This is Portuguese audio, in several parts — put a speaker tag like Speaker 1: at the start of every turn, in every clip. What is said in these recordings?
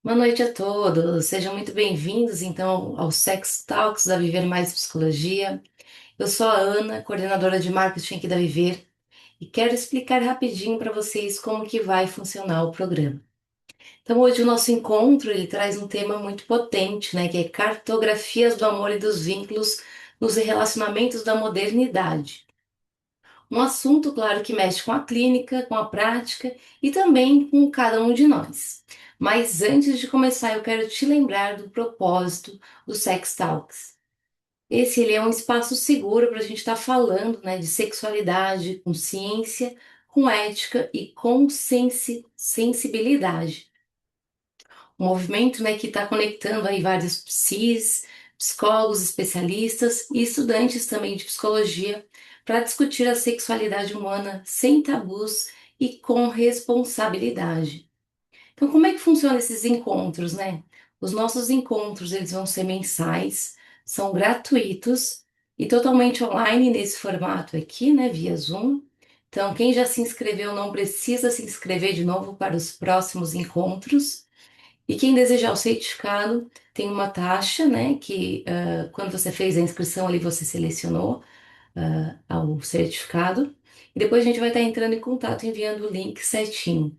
Speaker 1: Boa noite a todos, sejam muito bem-vindos então ao Sex Talks da Viver Mais Psicologia. Eu sou a Ana, coordenadora de marketing aqui da Viver, e quero explicar rapidinho para vocês como que vai funcionar o programa. Então hoje o nosso encontro ele traz um tema muito potente, né, que é cartografias do amor e dos vínculos nos relacionamentos da modernidade. Um assunto, claro, que mexe com a clínica, com a prática e também com cada um de nós. Mas antes de começar, eu quero te lembrar do propósito do Sex Talks. Esse ele é um espaço seguro para a gente estar falando, né, de sexualidade com ciência, com ética e com sensibilidade. Um movimento, né, que está conectando aí vários psicólogos, especialistas e estudantes também de psicologia para discutir a sexualidade humana sem tabus e com responsabilidade. Então, como é que funcionam esses encontros, né? Os nossos encontros, eles vão ser mensais, são gratuitos e totalmente online nesse formato aqui, né, via Zoom. Então, quem já se inscreveu não precisa se inscrever de novo para os próximos encontros. E quem desejar o certificado tem uma taxa, né? Que quando você fez a inscrição ali, você selecionou o certificado. E depois a gente vai estar entrando em contato, enviando o link certinho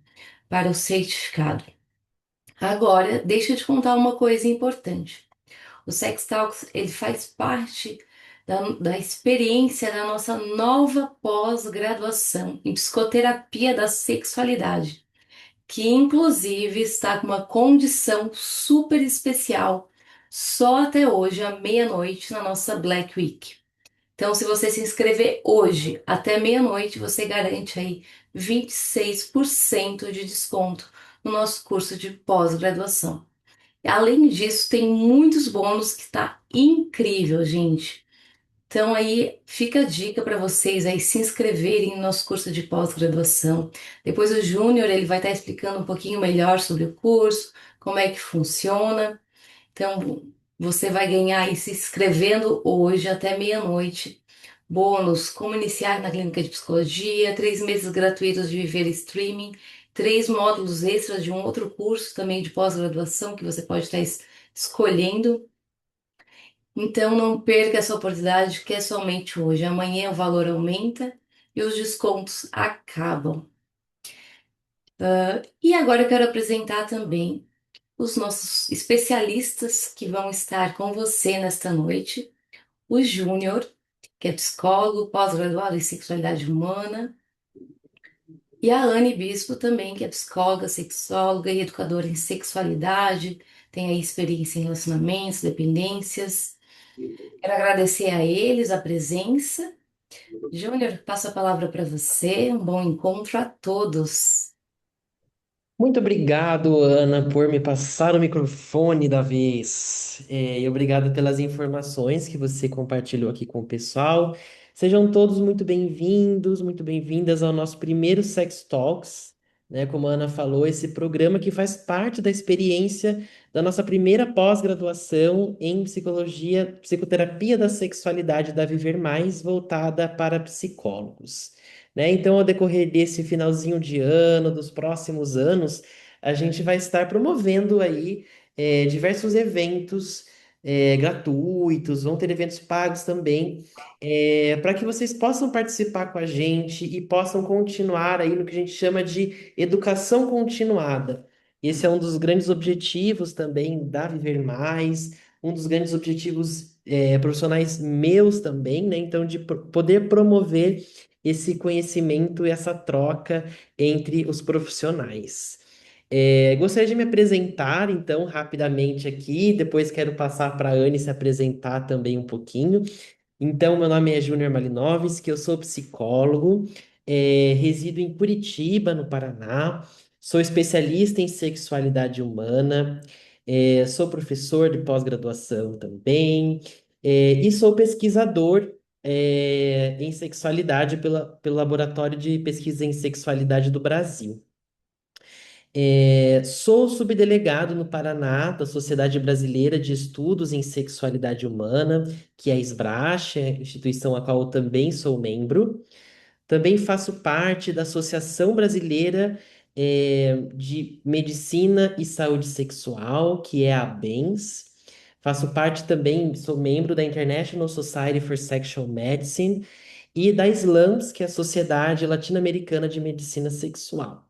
Speaker 1: para o certificado. Agora, deixa eu te contar uma coisa importante. O Sex Talks, ele faz parte da experiência da nossa nova pós-graduação em psicoterapia da sexualidade, que inclusive está com uma condição super especial só até hoje, à meia-noite, na nossa Black Week. Então, se você se inscrever hoje até meia-noite, você garante aí 26% de desconto no nosso curso de pós-graduação. Além disso, tem muitos bônus que está incrível, gente. Então aí fica a dica para vocês aí se inscreverem no nosso curso de pós-graduação. Depois o Júnior ele vai estar explicando um pouquinho melhor sobre o curso, como é que funciona. Então você vai ganhar aí se inscrevendo hoje até meia-noite. Bônus, como iniciar na clínica de psicologia, 3 meses gratuitos de viver streaming, 3 módulos extras de um outro curso também de pós-graduação que você pode estar escolhendo. Então não perca essa oportunidade que é somente hoje. Amanhã o valor aumenta e os descontos acabam. E agora eu quero apresentar também os nossos especialistas que vão estar com você nesta noite. O Júnior, que é psicólogo, pós-graduado em sexualidade humana, e a Anne Bispo também, que é psicóloga, sexóloga e educadora em sexualidade, tem aí experiência em relacionamentos, dependências. Quero agradecer a eles a presença. Júnior, passo a palavra para você. Um bom encontro a todos.
Speaker 2: Muito obrigado, Ana, por me passar o microfone da vez. E obrigado pelas informações que você compartilhou aqui com o pessoal. Sejam todos muito bem-vindos, muito bem-vindas ao nosso primeiro Sex Talks, né? Como a Ana falou, esse programa que faz parte da experiência da nossa primeira pós-graduação em psicologia, psicoterapia da sexualidade da Viver Mais, voltada para psicólogos, né? Então, ao decorrer desse finalzinho de ano, dos próximos anos, a gente vai estar promovendo aí diversos eventos gratuitos, vão ter eventos pagos também, para que vocês possam participar com a gente e possam continuar aí no que a gente chama de educação continuada. Esse é um dos grandes objetivos também da Viver Mais, um dos grandes objetivos profissionais meus também, né? Então, de poder promover esse conhecimento e essa troca entre os profissionais. Gostaria de me apresentar, então, rapidamente aqui, depois quero passar para a Anne se apresentar também um pouquinho. Então, meu nome é Júnior Malinovski, eu sou psicólogo, resido em Curitiba, no Paraná, sou especialista em sexualidade humana, sou professor de pós-graduação também, e sou pesquisador, em sexualidade pelo Laboratório de Pesquisa em Sexualidade do Brasil. Sou subdelegado no Paraná da Sociedade Brasileira de Estudos em Sexualidade Humana, que é a SBRASH, instituição a qual eu também sou membro. Também faço parte da Associação Brasileira de Medicina e Saúde Sexual, que é a ABENS. Faço parte também, sou membro da International Society for Sexual Medicine e da SLAMS, que é a Sociedade Latino-Americana de Medicina Sexual.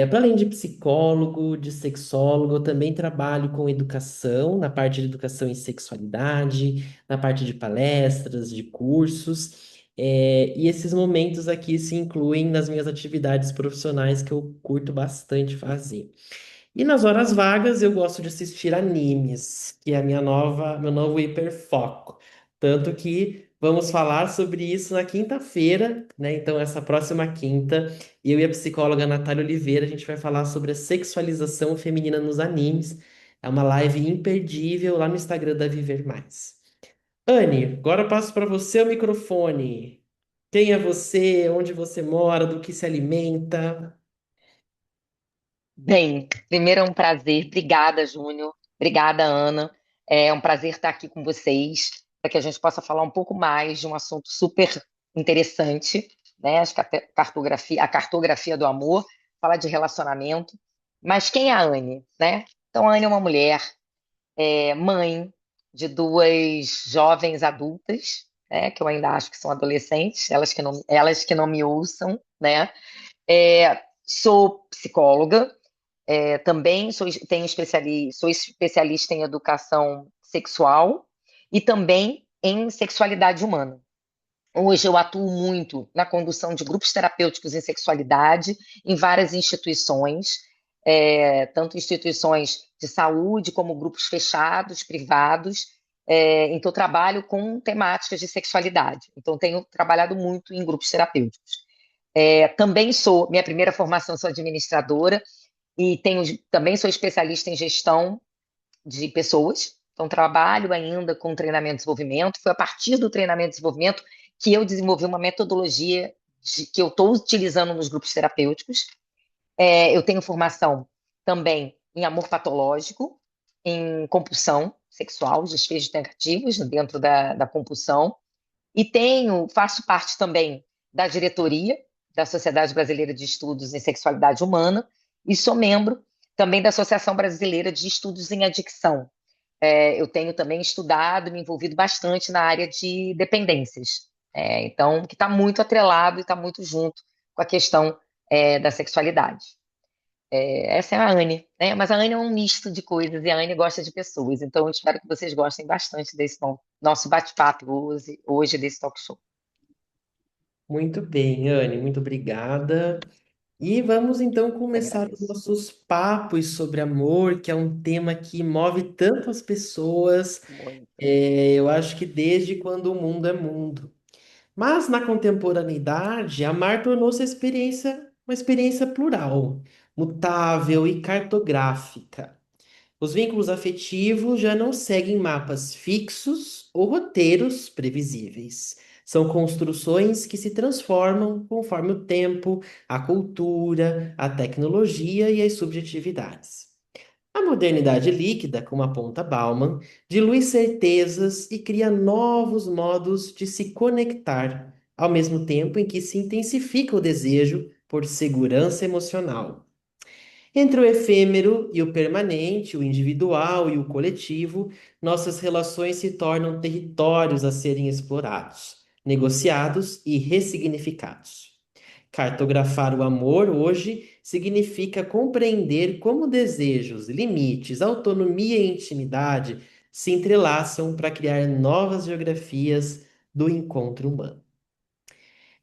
Speaker 2: Para além de psicólogo, de sexólogo, eu também trabalho com educação, na parte de educação em sexualidade, na parte de palestras, de cursos. E esses momentos aqui se incluem nas minhas atividades profissionais que eu curto bastante fazer. E nas horas vagas eu gosto de assistir animes, que é meu novo hiperfoco. Tanto que vamos falar sobre isso na quinta-feira, né? Então, essa próxima quinta, eu e a psicóloga Natália Oliveira, a gente vai falar sobre a sexualização feminina nos animes. É uma live imperdível lá no Instagram da Viver Mais. Anne, agora eu passo para você o microfone. Quem é você? Onde você mora? Do que se alimenta?
Speaker 3: Bem, primeiro é um prazer. Obrigada, Júnior. Obrigada, Ana. É um prazer estar aqui com vocês para que a gente possa falar um pouco mais de um assunto super interessante, né? A cartografia do amor, falar de relacionamento. Mas quem é a Anne, né? Então, a Anne é uma mulher, mãe de duas jovens adultas, né? Que eu ainda acho que são adolescentes, elas que não me ouçam, né? Sou psicóloga. Também sou especialista em educação sexual e também em sexualidade humana. Hoje eu atuo muito na condução de grupos terapêuticos em sexualidade em várias instituições, tanto instituições de saúde como grupos fechados, privados, em que eu trabalho com temáticas de sexualidade. Então, tenho trabalhado muito em grupos terapêuticos. Minha primeira formação, sou administradora e também sou especialista em gestão de pessoas. Então, trabalho ainda com treinamento e desenvolvimento. Foi a partir do treinamento e desenvolvimento que eu desenvolvi uma metodologia que eu estou utilizando nos grupos terapêuticos. Eu tenho formação também em amor patológico, em compulsão sexual, desfechos negativos dentro da compulsão. E faço parte também da diretoria da Sociedade Brasileira de Estudos em Sexualidade Humana e sou membro também da Associação Brasileira de Estudos em Adicção. Eu tenho também estudado e me envolvido bastante na área de dependências. Então, que está muito atrelado e está muito junto com a questão da sexualidade. Essa é a Anne, né? Mas a Anne é um misto de coisas e a Anne gosta de pessoas. Então, eu espero que vocês gostem bastante desse nosso bate-papo hoje, desse talk show.
Speaker 2: Muito bem, Anne, muito obrigada. E vamos então
Speaker 3: Eu
Speaker 2: começar os
Speaker 3: agradeço.
Speaker 2: nossos papos sobre amor, que é um tema que move tanto as pessoas,
Speaker 3: Muito.
Speaker 2: eu acho que desde quando o mundo é mundo. Mas na contemporaneidade, amar tornou-se uma experiência plural, mutável e cartográfica. Os vínculos afetivos já não seguem mapas fixos ou roteiros previsíveis. São construções que se transformam conforme o tempo, a cultura, a tecnologia e as subjetividades. A modernidade líquida, como aponta Bauman, dilui certezas e cria novos modos de se conectar, ao mesmo tempo em que se intensifica o desejo por segurança emocional. Entre o efêmero e o permanente, o individual e o coletivo, nossas relações se tornam territórios a serem explorados, negociados e ressignificados. Cartografar o amor hoje significa compreender como desejos, limites, autonomia e intimidade se entrelaçam para criar novas geografias do encontro humano.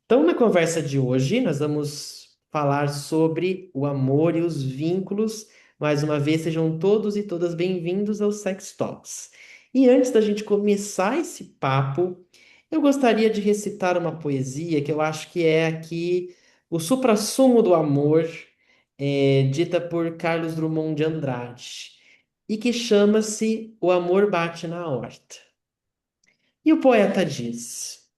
Speaker 2: Então, na conversa de hoje, nós vamos falar sobre o amor e os vínculos. Mais uma vez, sejam todos e todas bem-vindos ao Sex Talks. E antes da gente começar esse papo, eu gostaria de recitar uma poesia que eu acho que é aqui o suprassumo do amor, dita por Carlos Drummond de Andrade, e que chama-se O Amor Bate na Horta. E o poeta diz.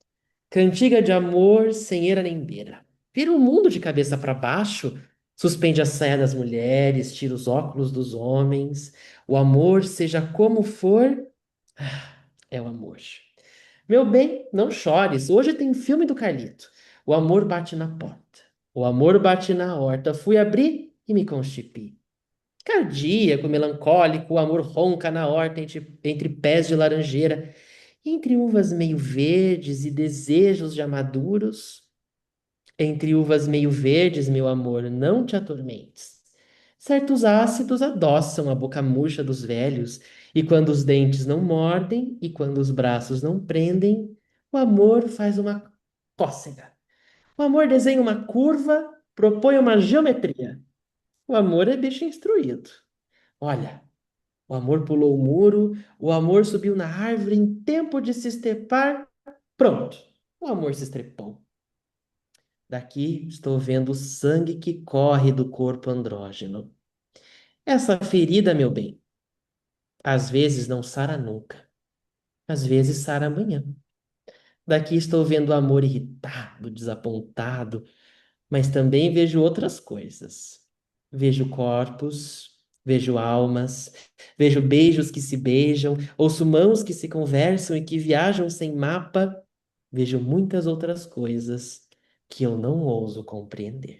Speaker 2: Cantiga de amor sem eira nem beira. Vira o mundo de cabeça para baixo, suspende a saia das mulheres, tira os óculos dos homens. O amor, seja como for, é o amor. Meu bem, não chores. Hoje tem filme do Carlito. O amor bate na porta. O amor bate na horta, fui abrir e me constipi. Cardíaco, melancólico, o amor ronca na horta entre pés de laranjeira, entre uvas meio verdes e desejos já maduros. Entre uvas meio verdes, meu amor, não te atormentes. Certos ácidos adoçam a boca murcha dos velhos, e quando os dentes não mordem, e quando os braços não prendem, o amor faz uma cócega. O amor desenha uma curva, propõe uma geometria. O amor é bicho instruído. Olha, o amor pulou o muro, o amor subiu na árvore em tempo de se estrepar. Pronto, o amor se estrepou. Daqui estou vendo o sangue que corre do corpo andrógeno. Essa ferida, meu bem, às vezes não sara nunca, às vezes sara amanhã. Daqui estou vendo o amor irritado, desapontado, mas também vejo outras coisas. Vejo corpos, vejo almas, vejo beijos que se beijam, ouço mãos que se conversam e que viajam sem mapa. Vejo muitas outras coisas que eu não ouso compreender.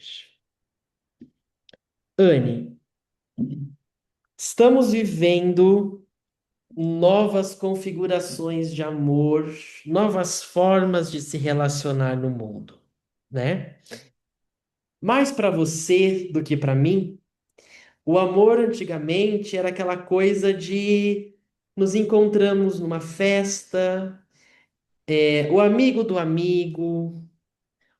Speaker 2: Anne, estamos vivendo novas configurações de amor, novas formas de se relacionar no mundo, né? Mais para você do que para mim, o amor antigamente era aquela coisa de nos encontramos numa festa, o amigo do amigo,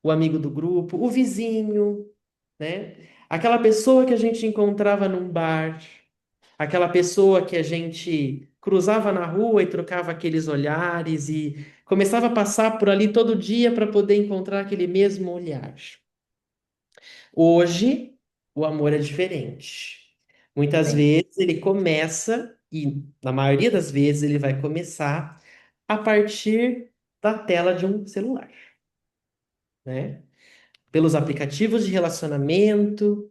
Speaker 2: o amigo do grupo, o vizinho, né? Aquela pessoa que a gente encontrava num bar. Aquela pessoa que a gente cruzava na rua e trocava aqueles olhares e começava a passar por ali todo dia para poder encontrar aquele mesmo olhar. Hoje, o amor é diferente. Muitas
Speaker 3: Sim.
Speaker 2: vezes ele começa, e na maioria das vezes ele vai começar a partir da tela de um celular, né? Pelos aplicativos de relacionamento.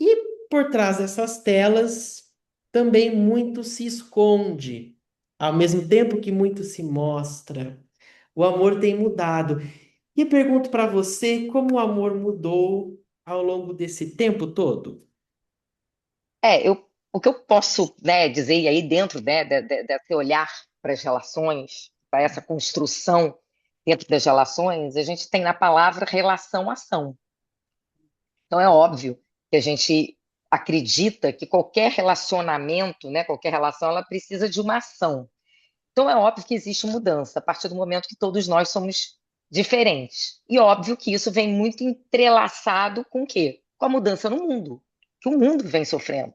Speaker 2: E por trás dessas telas também muito se esconde, ao mesmo tempo que muito se mostra. O amor tem mudado. E pergunto para você como o amor mudou ao longo desse tempo todo?
Speaker 3: O que eu posso, né, dizer, e aí dentro, né, desse olhar para as relações, para essa construção dentro das relações, a gente tem na palavra relação-ação. Então é óbvio que a gente acredita que qualquer relacionamento, né, qualquer relação, ela precisa de uma ação. Então é óbvio que existe mudança a partir do momento que todos nós somos diferentes. E óbvio que isso vem muito entrelaçado com o quê? Com a mudança no mundo, que o mundo vem sofrendo.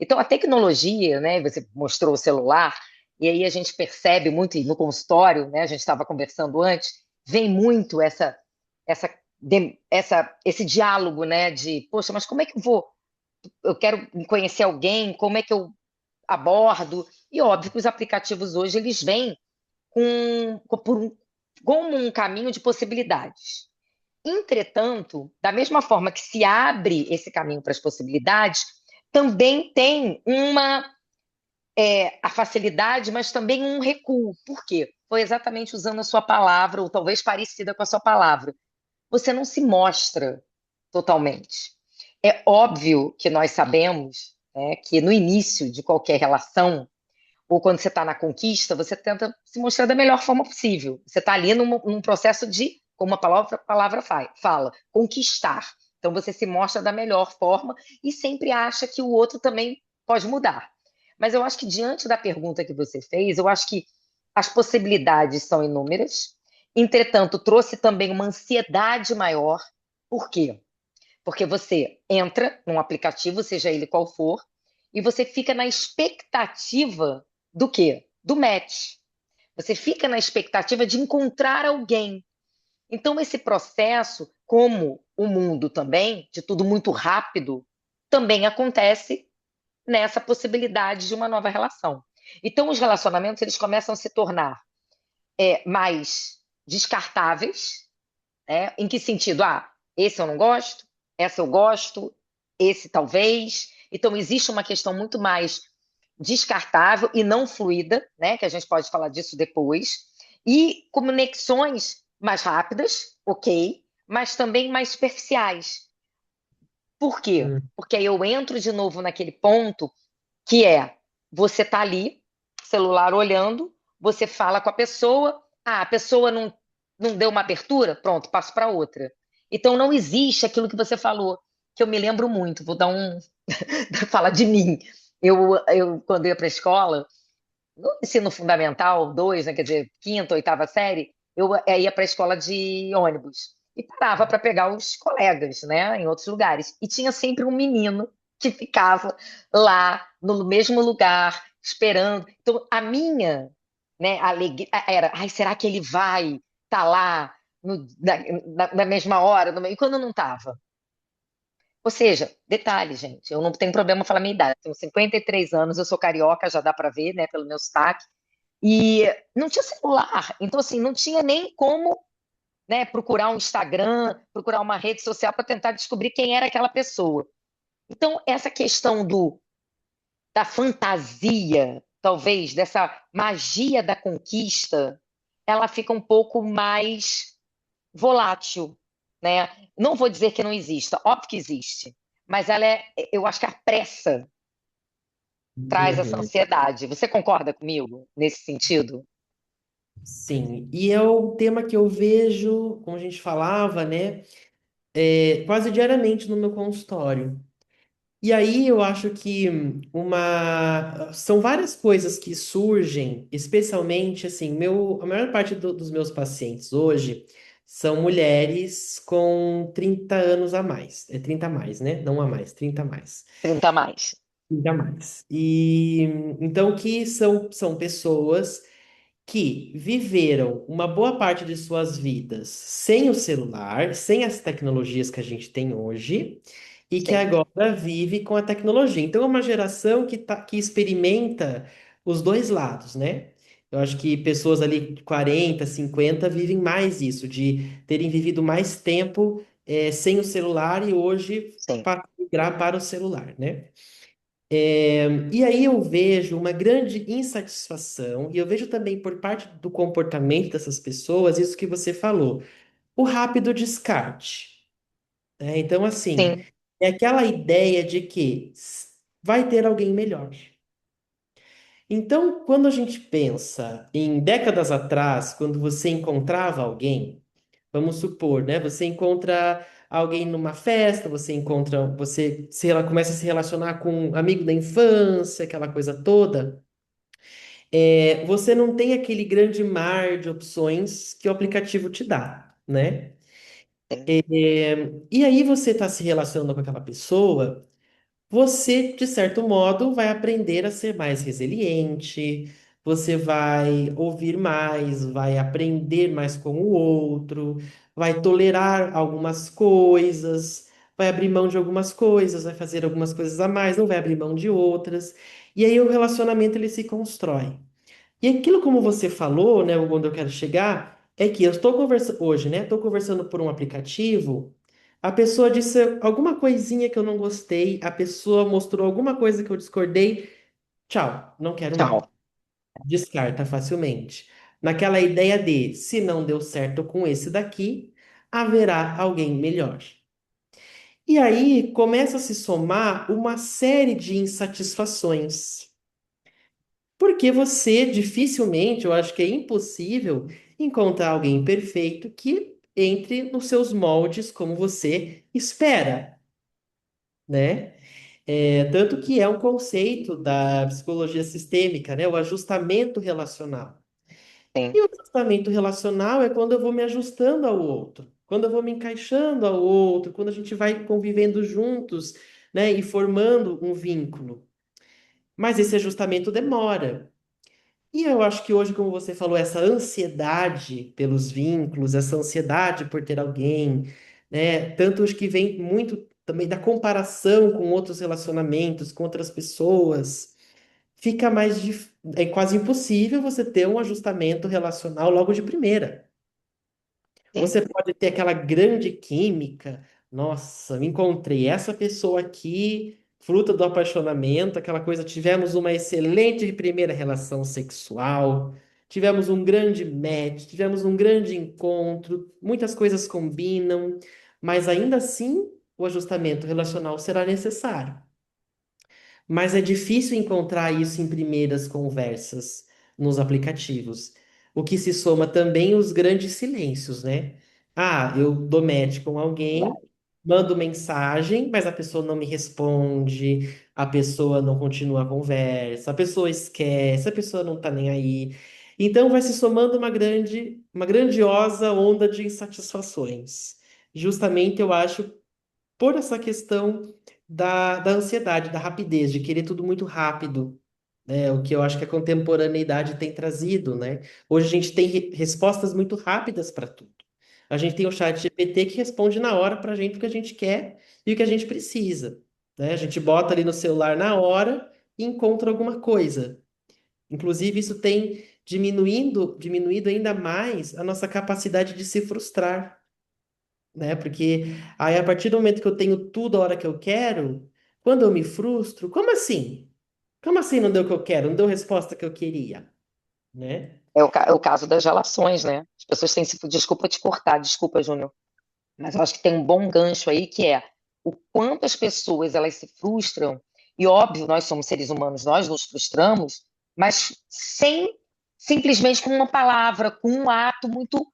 Speaker 3: Então, a tecnologia, né? Você mostrou o celular, e aí a gente percebe muito, e no consultório, né? A gente estava conversando antes, vem muito esse diálogo, né? De, poxa, mas como é que eu vou? Eu quero conhecer alguém, como é que eu abordo? E óbvio que os aplicativos hoje, eles vêm como um caminho de possibilidades. Entretanto, da mesma forma que se abre esse caminho para as possibilidades, também tem a facilidade, mas também um recuo. Por quê? Foi exatamente usando a sua palavra, ou talvez parecida com a sua palavra. Você não se mostra totalmente. É óbvio que nós sabemos, né, que no início de qualquer relação, ou quando você está na conquista, você tenta se mostrar da melhor forma possível. Você está ali num processo de, como a palavra fala, conquistar. Então você se mostra da melhor forma e sempre acha que o outro também pode mudar. Mas eu acho que diante da pergunta que você fez, eu acho que as possibilidades são inúmeras. Entretanto, trouxe também uma ansiedade maior. Por quê? Porque você entra num aplicativo, seja ele qual for, e você fica na expectativa do quê? Do match. Você fica na expectativa de encontrar alguém. Então, esse processo, como o mundo também, de tudo muito rápido, também acontece nessa possibilidade de uma nova relação. Então, os relacionamentos eles começam a se tornar mais descartáveis, né? Em que sentido? Ah, esse eu não gosto, essa eu gosto, esse talvez. Então, existe uma questão muito mais descartável e não fluida, né? Que a gente pode falar disso depois. E conexões mais rápidas, ok, mas também mais superficiais. Por quê?
Speaker 2: Hum,
Speaker 3: Porque aí eu entro de novo naquele ponto que é você tá ali, celular olhando, você fala com a pessoa, a pessoa não deu uma abertura, pronto, passo para outra. Então não existe aquilo que você falou, que eu me lembro muito, vou dar um falar de mim. Eu quando ia para a escola, no ensino fundamental, dois, né, quer dizer, quinta, oitava série, eu ia para a escola de ônibus e parava para pegar os colegas, né, em outros lugares. E tinha sempre um menino que ficava lá no mesmo lugar, esperando. Então, a minha, né, alegria era, ai, será que ele vai estar lá na mesma hora? E quando não estava? Ou seja, detalhe, gente, eu não tenho problema falar minha idade. Tenho 53 anos, eu sou carioca, já dá para ver, né, pelo meu sotaque. E não tinha celular. Então, assim, não tinha nem como, né, procurar um Instagram, procurar uma rede social para tentar descobrir quem era aquela pessoa. Então, essa questão da fantasia, talvez, dessa magia da conquista, ela fica um pouco mais volátil, né? Não vou dizer que não exista, óbvio que existe, mas eu acho que a pressa traz essa
Speaker 2: uhum.
Speaker 3: ansiedade. Você concorda comigo nesse sentido?
Speaker 2: Sim, e é o tema que eu vejo, como a gente falava, né, quase diariamente no meu consultório. E aí eu acho que são várias coisas que surgem, especialmente assim, a maior parte dos meus pacientes hoje são mulheres com 30 anos a mais. É 30 a mais, né? Não a mais, 30 a mais.
Speaker 3: 30 mais.
Speaker 2: 30 a mais. E então que são pessoas que viveram uma boa parte de suas vidas sem o celular, sem as tecnologias que a gente tem hoje, e que
Speaker 3: Sim,
Speaker 2: agora vive com a tecnologia. Então, é uma geração que experimenta os dois lados, né? Eu acho que pessoas ali de 40, 50 vivem mais isso, de terem vivido mais tempo, sem o celular e hoje
Speaker 3: sim,
Speaker 2: migrar para o celular, né? E aí eu vejo uma grande insatisfação, e eu vejo também por parte do comportamento dessas pessoas, isso que você falou, o rápido descarte, né? Então, assim,
Speaker 3: sim,
Speaker 2: é aquela ideia de que vai ter alguém melhor. Então, quando a gente pensa em décadas atrás, quando você encontrava alguém, vamos supor, né? Você encontra alguém numa festa, começa a se relacionar com um amigo da infância, aquela coisa toda. Você não tem aquele grande mar de opções que o aplicativo te dá, né?
Speaker 3: sim,
Speaker 2: E aí você está se relacionando com aquela pessoa, você, de certo modo, vai aprender a ser mais resiliente, você vai ouvir mais, vai aprender mais com o outro, vai tolerar algumas coisas, vai abrir mão de algumas coisas, vai fazer algumas coisas a mais, não vai abrir mão de outras. E aí o relacionamento ele se constrói. E aquilo como você falou, né, onde eu quero chegar, é que eu estou conversando hoje, né? Estou conversando por um aplicativo, a pessoa disse alguma coisinha que eu não gostei, a pessoa mostrou alguma coisa que eu discordei, tchau, não quero mais.
Speaker 3: tchau.
Speaker 2: Descarta facilmente. Naquela ideia de se não deu certo com esse daqui, haverá alguém melhor. E aí começa a se somar uma série de insatisfações. Porque você dificilmente, eu acho que é impossível, encontrar alguém perfeito que entre nos seus moldes como você espera, né? Tanto que é um conceito da psicologia sistêmica, né? O ajustamento relacional.
Speaker 3: Sim,
Speaker 2: E o ajustamento relacional é quando eu vou me ajustando ao outro, quando eu vou me encaixando ao outro, quando a gente vai convivendo juntos, né? E formando um vínculo. Mas esse ajustamento demora. E eu acho que hoje, como você falou, essa ansiedade pelos vínculos, essa ansiedade por ter alguém, né? Tanto acho que vem muito também da comparação com outros relacionamentos, com outras pessoas, é quase impossível você ter um ajustamento relacional logo de primeira.
Speaker 3: sim,
Speaker 2: Você pode ter aquela grande química, nossa, me encontrei essa pessoa aqui, fruto do apaixonamento, aquela coisa, tivemos uma excelente primeira relação sexual. tivemos um grande match, tivemos um grande encontro, muitas coisas combinam, mas ainda assim o ajustamento relacional será necessário. Mas é difícil encontrar isso em primeiras conversas nos aplicativos. O que se soma também os grandes silêncios, né? Ah, eu dou match com alguém, mando mensagem, mas a pessoa não me responde, a pessoa não continua a conversa, a pessoa esquece, a pessoa não tá nem aí. Então vai se somando uma grandiosa onda de insatisfações. Justamente eu acho por essa questão da ansiedade, da rapidez, de querer tudo muito rápido, né? O que eu acho que a contemporaneidade tem trazido, né? Hoje a gente tem respostas muito rápidas para tudo. A gente tem o chat GPT que responde na hora para a gente o que a gente quer e o que a gente precisa, né? A gente bota ali no celular na hora e encontra alguma coisa. Inclusive, isso tem diminuído ainda mais a nossa capacidade de se frustrar, né? Porque aí, a partir do momento que eu tenho tudo a hora que eu quero, quando eu me frustro, como assim? Como assim não deu o que eu quero? Não deu a resposta que eu queria, né?
Speaker 3: É o caso das relações, né? As pessoas têm se. Desculpa te cortar, desculpa, Júnior. Mas eu acho que tem um bom gancho aí que é o quanto as pessoas elas se frustram, e óbvio, nós somos seres humanos, nós nos frustramos, mas sem simplesmente com uma palavra, com um ato muito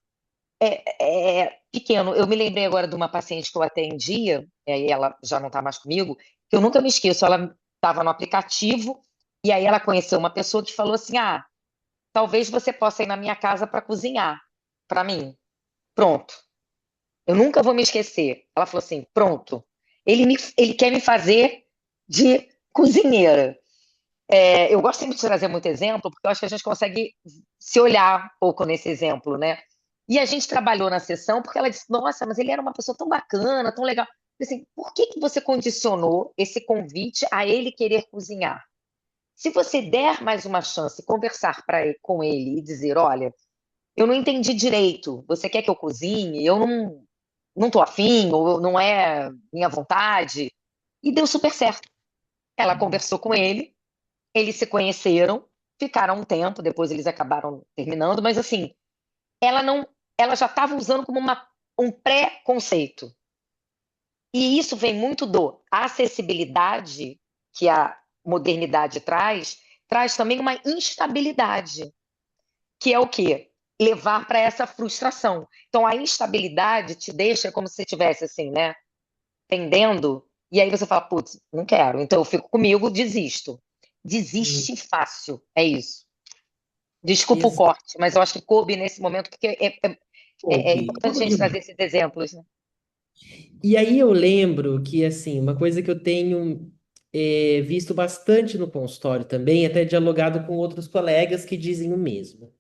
Speaker 3: pequeno. Eu me lembrei agora de uma paciente que eu atendia, e aí ela já não está mais comigo, que eu nunca me esqueço, ela estava no aplicativo, e aí ela conheceu uma pessoa que falou assim: Ah, talvez você possa ir na minha casa para cozinhar para mim. Pronto. Eu nunca vou me esquecer. Ela falou assim: pronto, ele quer me fazer de cozinheira. Eu gosto sempre de trazer muito exemplo, porque eu acho que a gente consegue se olhar um pouco nesse exemplo, né? E a gente trabalhou na sessão porque ela disse: nossa, mas ele era uma pessoa tão bacana, tão legal. Eu falei assim, por que que você condicionou esse convite a ele querer cozinhar? Se você der mais uma chance, conversar com ele e dizer: olha, eu não entendi direito. Você quer que eu cozinhe? Eu não tô afim, ou não é minha vontade. E deu super certo. Ela conversou com ele, eles se conheceram, ficaram um tempo, depois eles acabaram terminando, mas assim, ela não, ela já estava usando como um pré-conceito. E isso vem muito do acessibilidade que a modernidade traz também uma instabilidade que é o quê? Levar para essa frustração. Então, a instabilidade te deixa como se você estivesse assim, né? Pendendo, e aí você fala, putz, não quero. Então, eu fico comigo, desisto.
Speaker 2: Hum.
Speaker 3: Desiste fácil, é isso. Desculpa o
Speaker 2: Exato.
Speaker 3: corte, mas eu acho que coube nesse momento, porque é importante a
Speaker 2: Coube
Speaker 3: gente trazer
Speaker 2: demais.
Speaker 3: esses exemplos, né?
Speaker 2: E aí eu lembro que, assim, uma coisa que eu tenho visto bastante no consultório também, até dialogado com outros colegas que dizem o mesmo.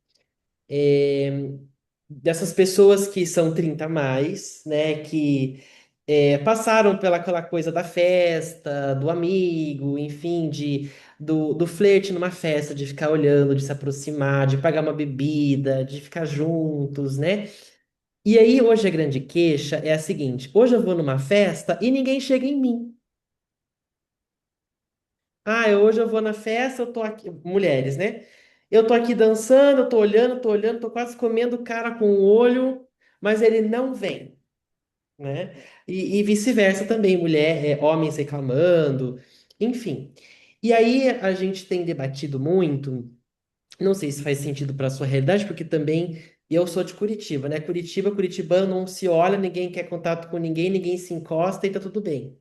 Speaker 2: Dessas pessoas que são 30 a mais, né, que passaram pela aquela coisa da festa, do amigo, enfim, do flerte numa festa, de ficar olhando, de se aproximar, de pagar uma bebida, de ficar juntos, né? E aí, hoje a grande queixa é a seguinte: hoje eu vou numa festa e ninguém chega em mim. Ah, hoje eu vou na festa, eu tô aqui, mulheres, né? Eu tô aqui dançando, tô olhando, tô quase comendo o cara com o olho, mas ele não vem, né? E vice-versa também, homens reclamando, enfim. E aí a gente tem debatido muito, não sei se faz sentido para sua realidade, porque também eu sou de Curitiba, né? Curitibano não se olha, ninguém quer contato com ninguém, ninguém se encosta e tá tudo bem.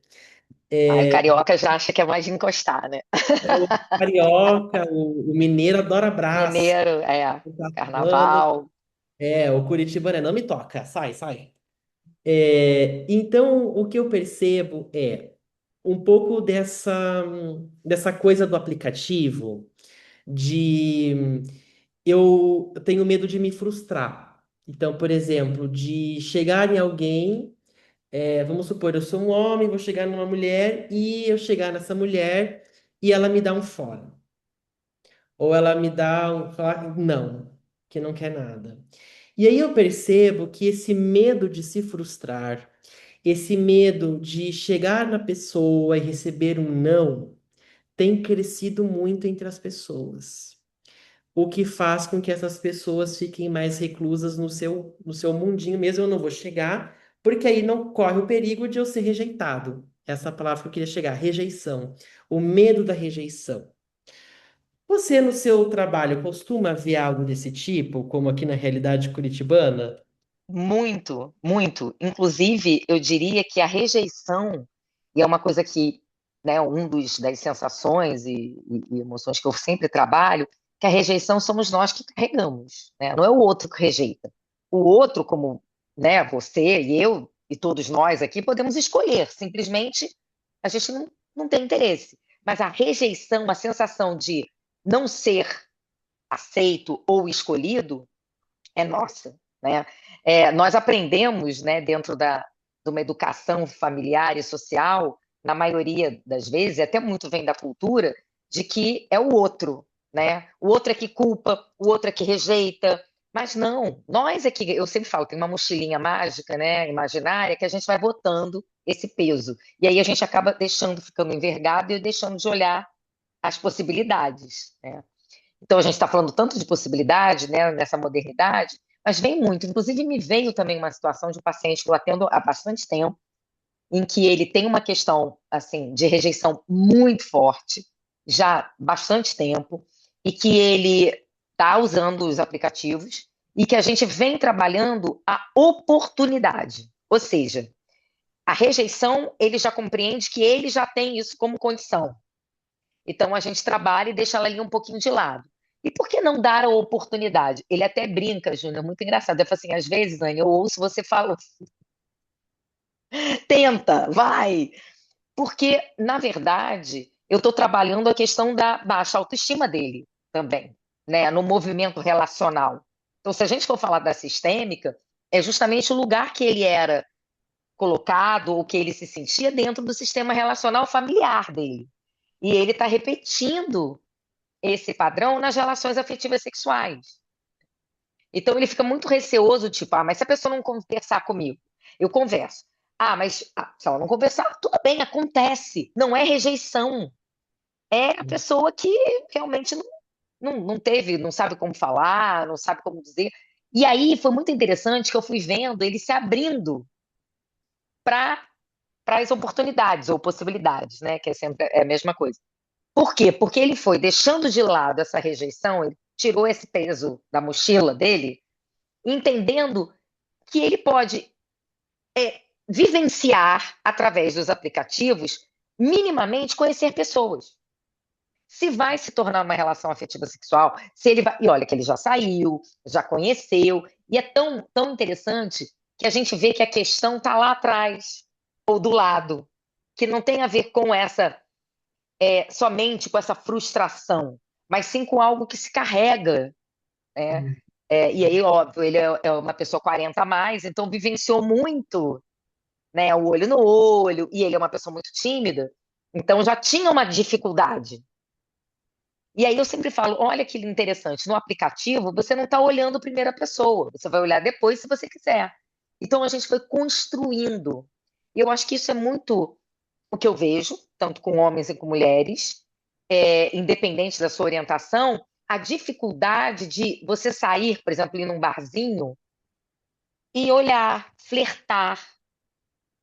Speaker 3: Aí o carioca já acha que é mais de encostar, né?
Speaker 2: O carioca, o mineiro adora abraço,
Speaker 3: Mineiro,
Speaker 2: tá falando.
Speaker 3: carnaval.
Speaker 2: O curitibano não me toca, sai, sai. Então, o que eu percebo é um pouco dessa coisa do aplicativo, de eu tenho medo de me frustrar. Então, por exemplo, de chegar em alguém, vamos supor, eu sou um homem, vou chegar numa mulher e eu chegar nessa mulher e ela me dá um fora. Ou ela me dá falar não, que não quer nada. E aí eu percebo que esse medo de se frustrar, esse medo de chegar na pessoa e receber um não, tem crescido muito entre as pessoas. o que faz com que essas pessoas fiquem mais reclusas no seu mundinho mesmo. Eu não vou chegar, porque aí não corre o perigo de eu ser rejeitado. Essa é a palavra que eu queria chegar, rejeição. O medo da rejeição. Você, no seu trabalho, costuma ver algo desse tipo, como aqui na realidade curitibana?
Speaker 3: Muito, muito. Inclusive, eu diria que a rejeição, e é uma coisa que, né, das sensações e emoções que eu sempre trabalho, que a rejeição somos nós que carregamos, né? Não é o outro que rejeita. O outro, como, né, você e eu e todos nós aqui, podemos escolher. Simplesmente a gente não tem interesse. Mas a rejeição, a sensação de não ser aceito ou escolhido, é nossa, né? Nós aprendemos, né, de uma educação familiar e social, na maioria das vezes, e até muito vem da cultura, de que é o outro, né? O outro é que culpa, o outro é que rejeita. Mas não, nós é que, eu sempre falo, tem uma mochilinha mágica, né, imaginária, que a gente vai botando esse peso. E aí a gente acaba deixando, ficando envergado e deixando de olhar as possibilidades, né? Então, a gente está falando tanto de possibilidade, né, nessa modernidade, mas vem muito. Inclusive, me veio também uma situação de um paciente que eu atendo há bastante tempo, em que ele tem uma questão, assim, de rejeição muito forte, já há bastante tempo, e que ele está usando os aplicativos, e que a gente vem trabalhando a oportunidade. Ou seja, a rejeição, ele já compreende que ele já tem isso como condição. Então a gente trabalha e deixa ela ali um pouquinho de lado. E por que não dar a oportunidade? Ele até brinca, Júnior, muito engraçado. Ele fala assim, às vezes, Anne, eu ouço você falar, tenta, vai. Porque, na verdade, eu estou trabalhando a questão da baixa autoestima dele também, né? No movimento relacional. Então, se a gente for falar da sistêmica, é justamente o lugar que ele era colocado ou que ele se sentia dentro do sistema relacional familiar dele. E ele está repetindo esse padrão nas relações afetivas sexuais. Então ele fica muito receoso, tipo, mas se a pessoa não conversar comigo, eu converso. Mas se ela não conversar, tudo bem, acontece. Não é rejeição. É a pessoa que realmente não teve, não sabe como falar, não sabe como dizer. E aí foi muito interessante que eu fui vendo ele se abrindo para as oportunidades ou possibilidades, né? Que é sempre a mesma coisa. Por quê? Porque ele foi deixando de lado essa rejeição, ele tirou esse peso da mochila dele, entendendo que ele pode vivenciar, através dos aplicativos, minimamente conhecer pessoas. Se vai se tornar uma relação afetiva sexual, se ele vai. E olha que ele já saiu, já conheceu, e é tão, tão interessante que a gente vê que a questão está lá atrás, ou do lado, que não tem a ver com essa somente com essa frustração, mas sim com algo que se carrega, né?
Speaker 2: Hum.
Speaker 3: E aí, óbvio, ele é uma pessoa 40 a mais, então vivenciou muito, né, o olho no olho, e ele é uma pessoa muito tímida, então já tinha uma dificuldade. E aí eu sempre falo, olha que interessante, no aplicativo você não está olhando a primeira pessoa, você vai olhar depois se você quiser. Então a gente foi construindo. E eu acho que isso é muito o que eu vejo, tanto com homens e com mulheres, independente da sua orientação, a dificuldade de você sair, por exemplo, ir num barzinho e olhar, flertar,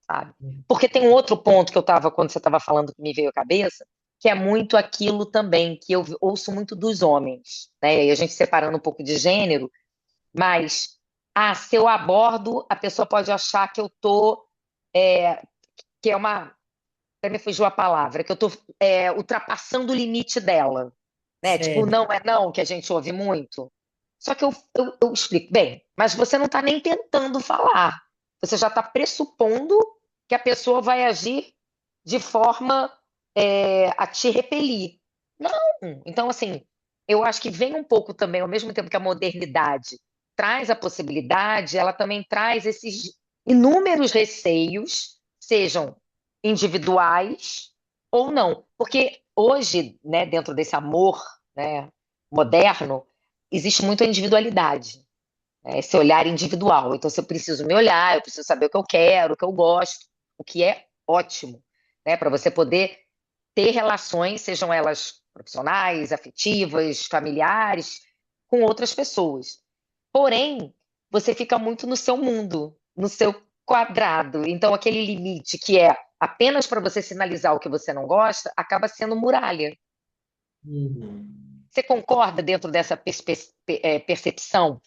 Speaker 3: sabe? Porque tem um outro ponto que eu estava, quando você estava falando, que me veio à cabeça, que é muito aquilo também, que eu ouço muito dos homens, né? E a gente separando um pouco de gênero, mas, se eu abordo, a pessoa pode achar que eu tô, que é uma, até me fugiu a palavra, que eu tô ultrapassando o limite dela, né? Tipo,
Speaker 2: Sério.
Speaker 3: não é não, que a gente ouve muito. Só que eu explico, bem, mas você não está nem tentando falar. Você já está pressupondo que a pessoa vai agir de forma a te repelir. Não. Então, assim, eu acho que vem um pouco também, ao mesmo tempo que a modernidade traz a possibilidade, ela também traz esses inúmeros receios, sejam individuais ou não. Porque hoje, né, dentro desse amor, né, moderno, existe muito a individualidade, né, esse olhar individual. Então, se eu preciso me olhar, eu preciso saber o que eu quero, o que eu gosto, o que é ótimo, né, para você poder ter relações, sejam elas profissionais, afetivas, familiares, com outras pessoas. Porém, você fica muito no seu mundo, no seu quadrado. Então, aquele limite que é apenas para você sinalizar o que você não gosta, acaba sendo muralha.
Speaker 2: Uhum.
Speaker 3: Você concorda dentro dessa percepção,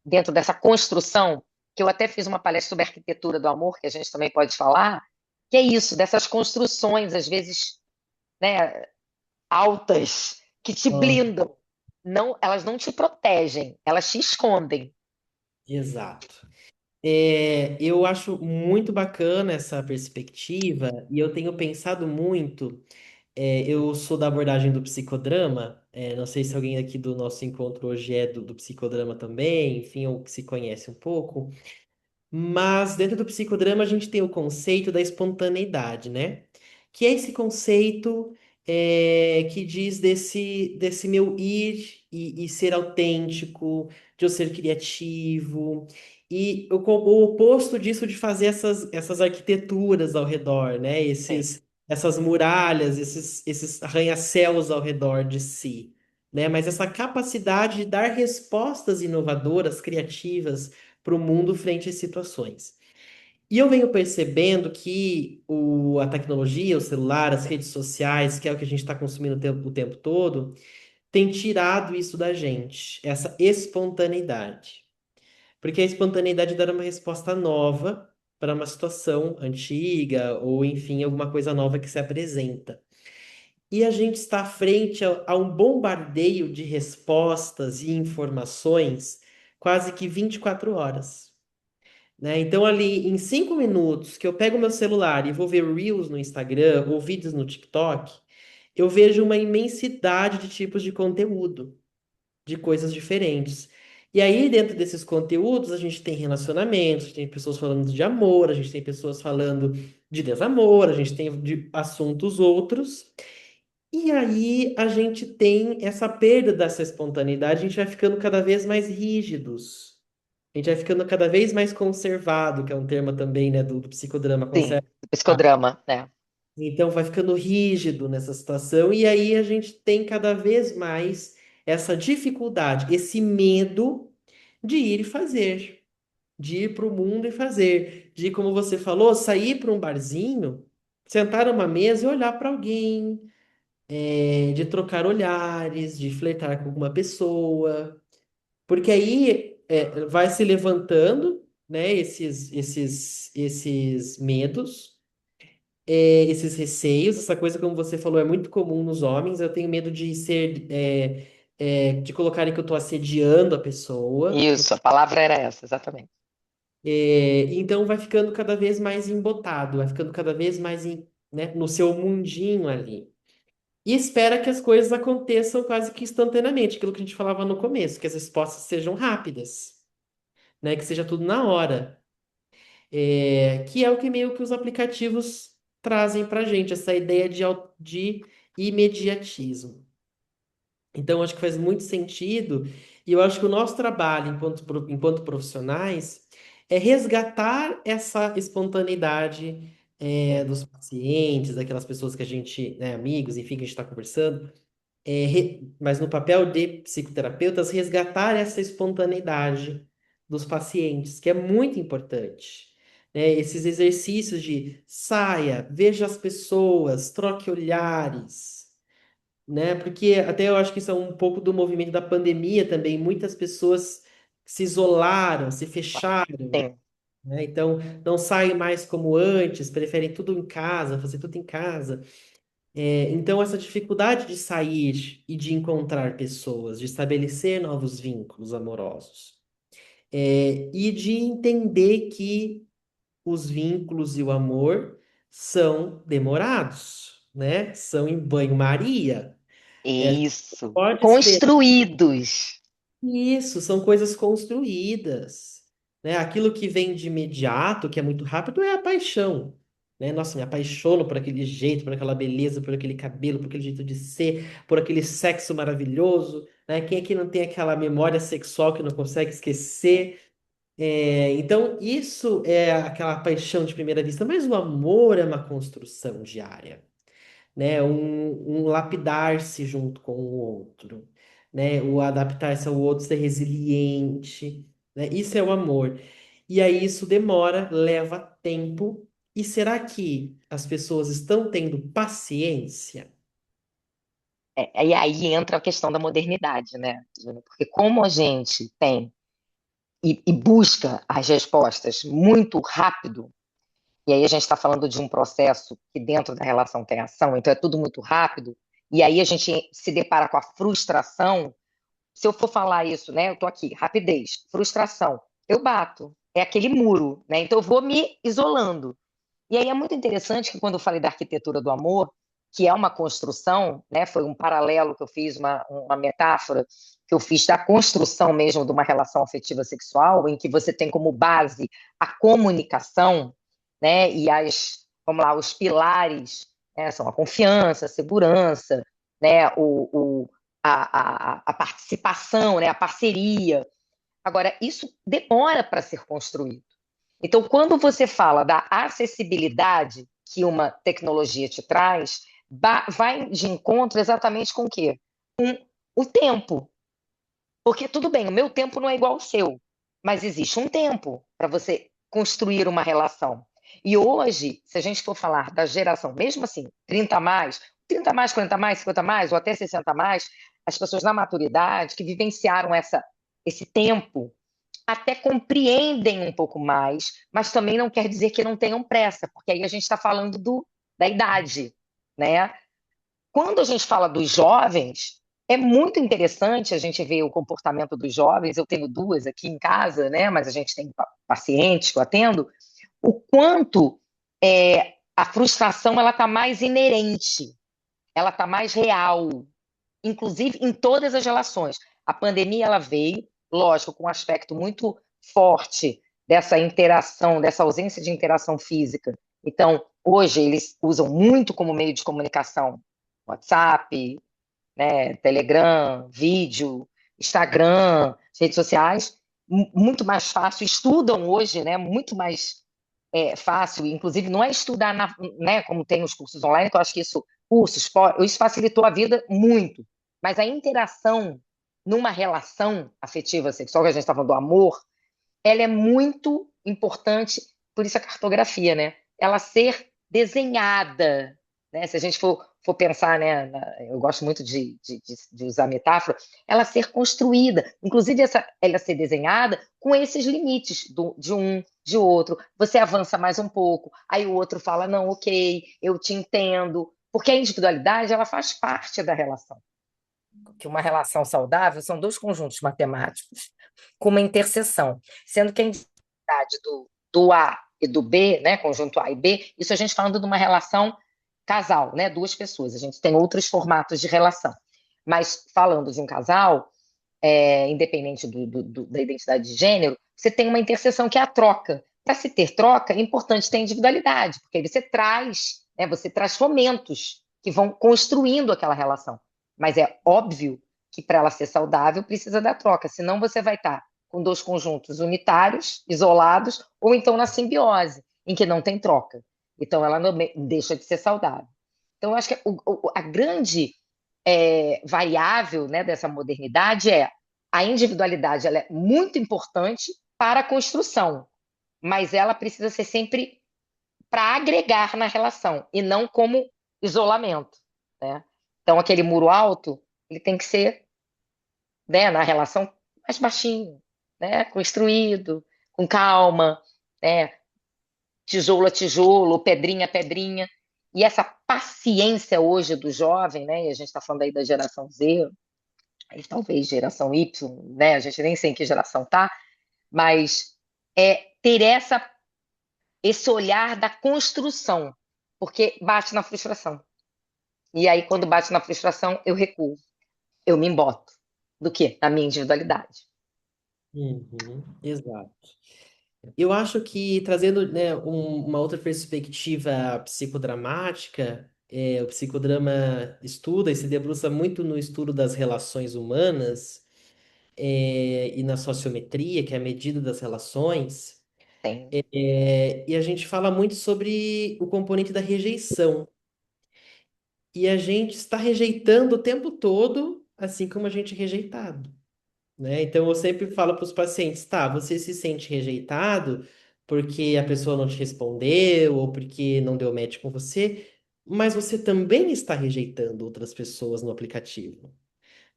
Speaker 3: dentro dessa construção? Que eu até fiz uma palestra sobre arquitetura do amor, que a gente também pode falar, que é isso, dessas construções, às vezes, né, altas, que te
Speaker 2: Ó,
Speaker 3: blindam. Não, elas não te protegem, elas te escondem.
Speaker 2: exato. Eu acho muito bacana essa perspectiva e eu tenho pensado muito. Eu sou da abordagem do psicodrama. Não sei se alguém aqui do nosso encontro hoje é do psicodrama também, enfim, ou que se conhece um pouco. Mas dentro do psicodrama a gente tem o conceito da espontaneidade, né? Que é esse conceito que diz desse meu ir e ser autêntico, de eu ser criativo, e o oposto disso de fazer essas arquiteturas ao redor, né?
Speaker 3: Sim,
Speaker 2: Essas muralhas, esses arranha-céus ao redor de si, né? Mas essa capacidade de dar respostas inovadoras, criativas para o mundo frente às situações. E eu venho percebendo que a tecnologia, o celular, as redes sociais, que é o que a gente está consumindo o tempo todo, tem tirado isso da gente, essa espontaneidade. Porque a espontaneidade dá uma resposta nova para uma situação antiga, ou enfim, alguma coisa nova que se apresenta. E a gente está frente a um bombardeio de respostas e informações quase que 24 horas, né? Então, ali em 5 minutos que eu pego meu celular e vou ver Reels no Instagram ou vídeos no TikTok, eu vejo uma imensidade de tipos de conteúdo, de coisas diferentes. E aí, dentro desses conteúdos, a gente tem relacionamentos, tem pessoas falando de amor, a gente tem pessoas falando de desamor, a gente tem de assuntos outros. E aí, a gente tem essa perda dessa espontaneidade, a gente vai ficando cada vez mais rígidos. A gente vai ficando cada vez mais conservado, que é um termo também, né, do psicodrama,
Speaker 3: sim,
Speaker 2: conserva.
Speaker 3: psicodrama, né?
Speaker 2: Então vai ficando rígido nessa situação, e aí a gente tem cada vez mais essa dificuldade, esse medo de ir e fazer, de ir para o mundo e fazer, de, como você falou, sair para um barzinho, sentar numa mesa e olhar para alguém, de trocar olhares, de flertar com alguma pessoa. Porque aí vai se levantando, né, esses medos, esses receios, essa coisa, como você falou, é muito comum nos homens. Eu tenho medo de de colocarem que eu estou assediando a pessoa.
Speaker 3: Isso, a palavra era essa, exatamente.
Speaker 2: Então vai ficando cada vez mais embotado, vai ficando cada vez mais né, no seu mundinho ali. E espera que as coisas aconteçam quase que instantaneamente, aquilo que a gente falava no começo, que as respostas sejam rápidas, né, que seja tudo na hora. Que é o que meio que os aplicativos trazem para gente, essa ideia de imediatismo. Então, acho que faz muito sentido, e eu acho que o nosso trabalho enquanto profissionais é resgatar essa espontaneidade dos pacientes, daquelas pessoas que a gente, né, amigos, enfim, que a gente está conversando, mas no papel de psicoterapeutas, resgatar essa espontaneidade dos pacientes, que é muito importante. Né? Esses exercícios de saia, veja as pessoas, troque olhares, né? Porque até eu acho que isso é um pouco do movimento da pandemia também. Muitas pessoas se isolaram, se fecharam,
Speaker 3: Sim,
Speaker 2: né? Então, não saem mais como antes, preferem tudo em casa, fazer tudo em casa. Então, essa dificuldade de sair e de encontrar pessoas, de estabelecer novos vínculos amorosos, e de entender que os vínculos e o amor são demorados, né? São em banho-maria. A gente
Speaker 3: isso.
Speaker 2: pode esperar.
Speaker 3: Construídos.
Speaker 2: Isso, são coisas construídas, né? Aquilo que vem de imediato, que é muito rápido, é a paixão, né? Nossa, me apaixono por aquele jeito, por aquela beleza, por aquele cabelo, por aquele jeito de ser, por aquele sexo maravilhoso, né? Quem é que não tem aquela memória sexual que não consegue esquecer? Então, isso é aquela paixão de primeira vista, mas o amor é uma construção diária, né? Um lapidar-se junto com o outro. né? O adaptar-se ao outro, ser resiliente, né? Isso é o amor. E aí isso demora, leva tempo. E será que as pessoas estão tendo paciência?
Speaker 3: E aí entra a questão da modernidade, né, Júnior? Porque como a gente tem e busca as respostas muito rápido, e aí a gente está falando de um processo que dentro da relação tem ação, então é tudo muito rápido, e aí a gente se depara com a frustração. Se eu for falar isso, né, eu tô aqui, rapidez, frustração, eu bato, é aquele muro, né? Então eu vou me isolando. E aí é muito interessante que quando eu falei da arquitetura do amor, que é uma construção, né, foi um paralelo que eu fiz, uma metáfora que eu fiz da construção mesmo de uma relação afetiva sexual, em que você tem como base a comunicação, né, e vamos lá, os pilares, né, são a confiança, a segurança, né, a participação, né, a parceria. Agora, isso demora para ser construído. Então, quando você fala da acessibilidade que uma tecnologia te traz, vai de encontro exatamente com o quê? Com o tempo. Porque tudo bem, o meu tempo não é igual ao seu, mas existe um tempo para você construir uma relação. E hoje, se a gente for falar da geração, mesmo assim, 30 a mais, 30 a mais, 40 a mais, 50 a mais, ou até 60 a mais, as pessoas na maturidade que vivenciaram esse tempo até compreendem um pouco mais, mas também não quer dizer que não tenham pressa, porque aí a gente está falando da idade, né? Quando a gente fala dos jovens, é muito interessante a gente ver o comportamento dos jovens. Eu tenho duas aqui em casa, né? Mas a gente tem pacientes que eu atendo. O quanto a frustração ela está mais inerente, ela está mais real, inclusive em todas as relações. A pandemia ela veio, lógico, com um aspecto muito forte dessa interação, dessa ausência de interação física. Então, hoje eles usam muito como meio de comunicação WhatsApp, né, Telegram, vídeo, Instagram, redes sociais, muito mais fácil. Estudam hoje, né, muito mais fácil. Inclusive, não é estudar, né, como tem os cursos online, que eu acho que isso facilitou a vida muito. Mas a interação numa relação afetiva sexual, que a gente está falando do amor, ela é muito importante, por isso a cartografia, né? Ela ser desenhada, né? Se a gente for pensar, né? Eu gosto muito de usar metáfora, ela ser construída, inclusive ela ser desenhada com esses limites de um, de outro. Você avança mais um pouco, aí o outro fala, não, ok, eu te entendo, porque a individualidade, ela faz parte da relação. Que uma relação saudável são dois conjuntos matemáticos com uma interseção, sendo que a individualidade do A e do B, né, conjunto A e B, isso a gente falando de uma relação casal, né, duas pessoas. A gente tem outros formatos de relação, mas falando de um casal, independente da identidade de gênero, você tem uma interseção que é a troca. Para se ter troca, é importante ter individualidade, porque aí você traz, né, você traz fomentos que vão construindo aquela relação. Mas é óbvio que para ela ser saudável precisa da troca, senão você vai estar com dois conjuntos unitários, isolados, ou então na simbiose, em que não tem troca. Então ela não deixa de ser saudável. Então eu acho que a grande variável, né, dessa modernidade é a individualidade, ela é muito importante para a construção, mas ela precisa ser sempre para agregar na relação e não como isolamento, né? Então aquele muro alto, ele tem que ser, né, na relação mais baixinho, né, construído, com calma, né, tijolo a tijolo, pedrinha a pedrinha. E essa paciência hoje do jovem, né, e a gente está falando aí da geração Z, e talvez geração Y, né? A gente nem sei em que geração tá, mas ter esse olhar da construção, porque bate na frustração. E aí, quando bate na frustração, eu recuo, eu me emboto. Do que? Na minha individualidade.
Speaker 2: Uhum, exato. Eu acho que trazendo, né, uma outra perspectiva psicodramática, o psicodrama estuda e se debruça muito no estudo das relações humanas, e na sociometria, que é a medida das relações,
Speaker 3: Tem.
Speaker 2: e a gente fala muito sobre o componente da rejeição. E a gente está rejeitando o tempo todo assim como a gente é rejeitado, né? Então eu sempre falo para os pacientes, tá, você se sente rejeitado porque a pessoa não te respondeu ou porque não deu match com você, mas você também está rejeitando outras pessoas no aplicativo.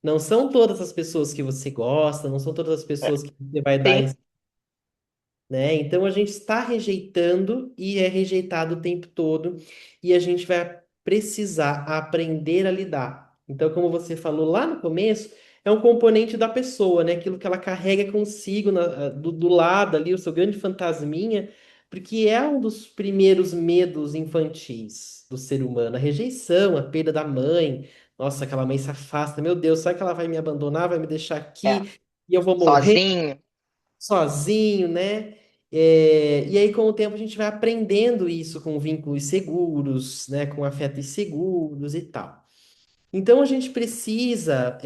Speaker 2: Não são todas as pessoas que você gosta, não são todas as pessoas que você vai dar,
Speaker 3: Sim,
Speaker 2: né? Então a gente está rejeitando e é rejeitado o tempo todo e a gente vai precisar aprender a lidar. Então, como você falou lá no começo, é um componente da pessoa, né? Aquilo que ela carrega consigo do lado ali, o seu grande fantasminha, porque é um dos primeiros medos infantis do ser humano, a rejeição, a perda da mãe. Nossa, aquela mãe se afasta, meu Deus, será que ela vai me abandonar, vai me deixar
Speaker 3: é.
Speaker 2: aqui e eu vou morrer
Speaker 3: Sozinho,
Speaker 2: sozinho, né? E aí, com o tempo, a gente vai aprendendo isso com vínculos seguros, né? Com afetos seguros e tal. Então, a gente precisa,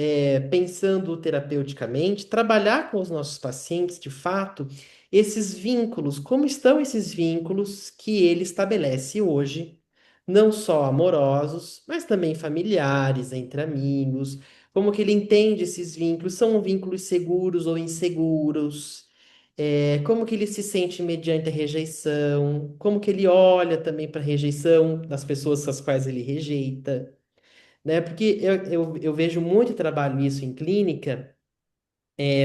Speaker 2: pensando terapeuticamente, trabalhar com os nossos pacientes, de fato, esses vínculos, como estão esses vínculos que ele estabelece hoje, não só amorosos, mas também familiares, entre amigos, como que ele entende esses vínculos, são vínculos seguros ou inseguros, como que ele se sente mediante a rejeição, como que ele olha também para a rejeição das pessoas às quais ele rejeita, né? Porque eu vejo muito trabalho isso em clínica,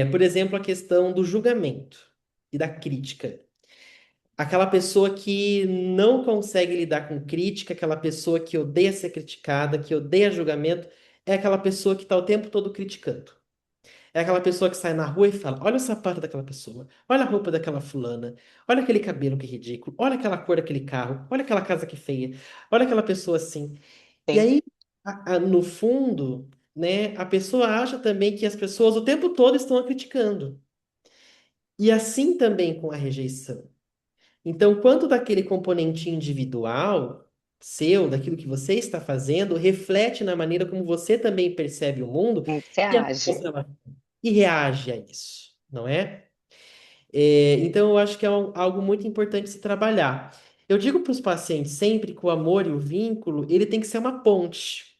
Speaker 2: por exemplo, a questão do julgamento e da crítica. Aquela pessoa que não consegue lidar com crítica, aquela pessoa que odeia ser criticada, que odeia julgamento, é aquela pessoa que está o tempo todo criticando. É aquela pessoa que sai na rua e fala: olha o sapato daquela pessoa, olha a roupa daquela fulana, olha aquele cabelo que ridículo, olha aquela cor daquele carro, olha aquela casa que feia, olha aquela pessoa assim. E
Speaker 3: sim.
Speaker 2: aí, no fundo, né, a pessoa acha também que as pessoas o tempo todo estão a criticando. E assim também com a rejeição. Então, quanto daquele componente individual, seu, daquilo que você está fazendo, reflete na maneira como você também percebe o mundo
Speaker 3: Como você
Speaker 2: e,
Speaker 3: age?
Speaker 2: e reage a isso, não é? Então, eu acho que é algo muito importante se trabalhar. Eu digo para os pacientes sempre que o amor e o vínculo, ele tem que ser uma ponte.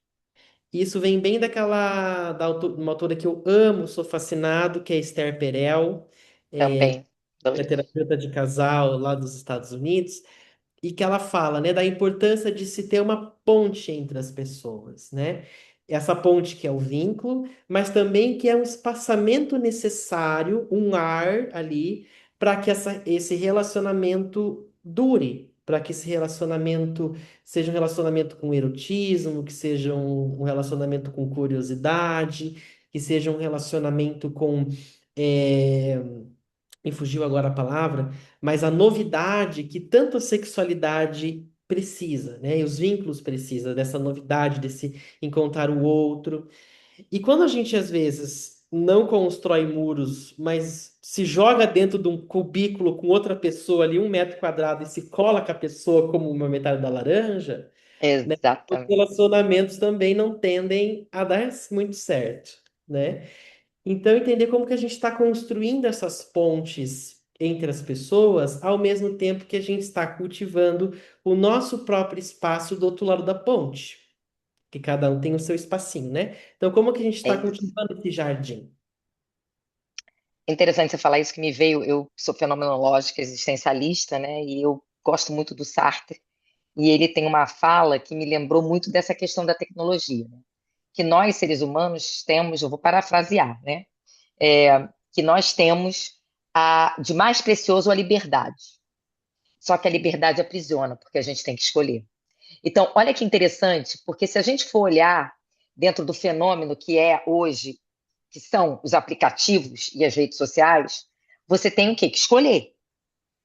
Speaker 2: Isso vem bem uma autora que eu amo, sou fascinado, que é Esther Perel,
Speaker 3: Também.
Speaker 2: que é
Speaker 3: Doida.
Speaker 2: terapeuta de casal lá dos Estados Unidos, e que ela fala, né, da importância de se ter uma ponte entre as pessoas, né? Essa ponte que é o vínculo, mas também que é um espaçamento necessário, um ar ali, para que esse relacionamento dure, para que esse relacionamento seja um relacionamento com erotismo, que seja um relacionamento com curiosidade, que seja um relacionamento com eh, me fugiu agora a palavra, mas a novidade que tanto a sexualidade precisa, né? E os vínculos precisam dessa novidade, desse encontrar o outro. E quando a gente às vezes não constrói muros, mas se joga dentro de um cubículo com outra pessoa ali, 1 metro quadrado, e se cola com a pessoa como uma metade da laranja, né? Os
Speaker 3: Exatamente.
Speaker 2: relacionamentos também não tendem a dar muito certo, né? Então, entender como que a gente está construindo essas pontes entre as pessoas, ao mesmo tempo que a gente está cultivando o nosso próprio espaço do outro lado da ponte, que cada um tem o seu espacinho, né? Então, como que a gente
Speaker 3: É
Speaker 2: está
Speaker 3: isso.
Speaker 2: cultivando esse jardim?
Speaker 3: Interessante você falar isso que me veio. Eu sou fenomenológica existencialista, né? E eu gosto muito do Sartre. E ele tem uma fala que me lembrou muito dessa questão da tecnologia, né? Que nós, seres humanos, temos, eu vou parafrasear, né? Que nós temos de mais precioso a liberdade. Só que a liberdade aprisiona, porque a gente tem que escolher. Então, olha que interessante, porque se a gente for olhar dentro do fenômeno que é hoje, que são os aplicativos e as redes sociais, você tem o quê? Que escolher.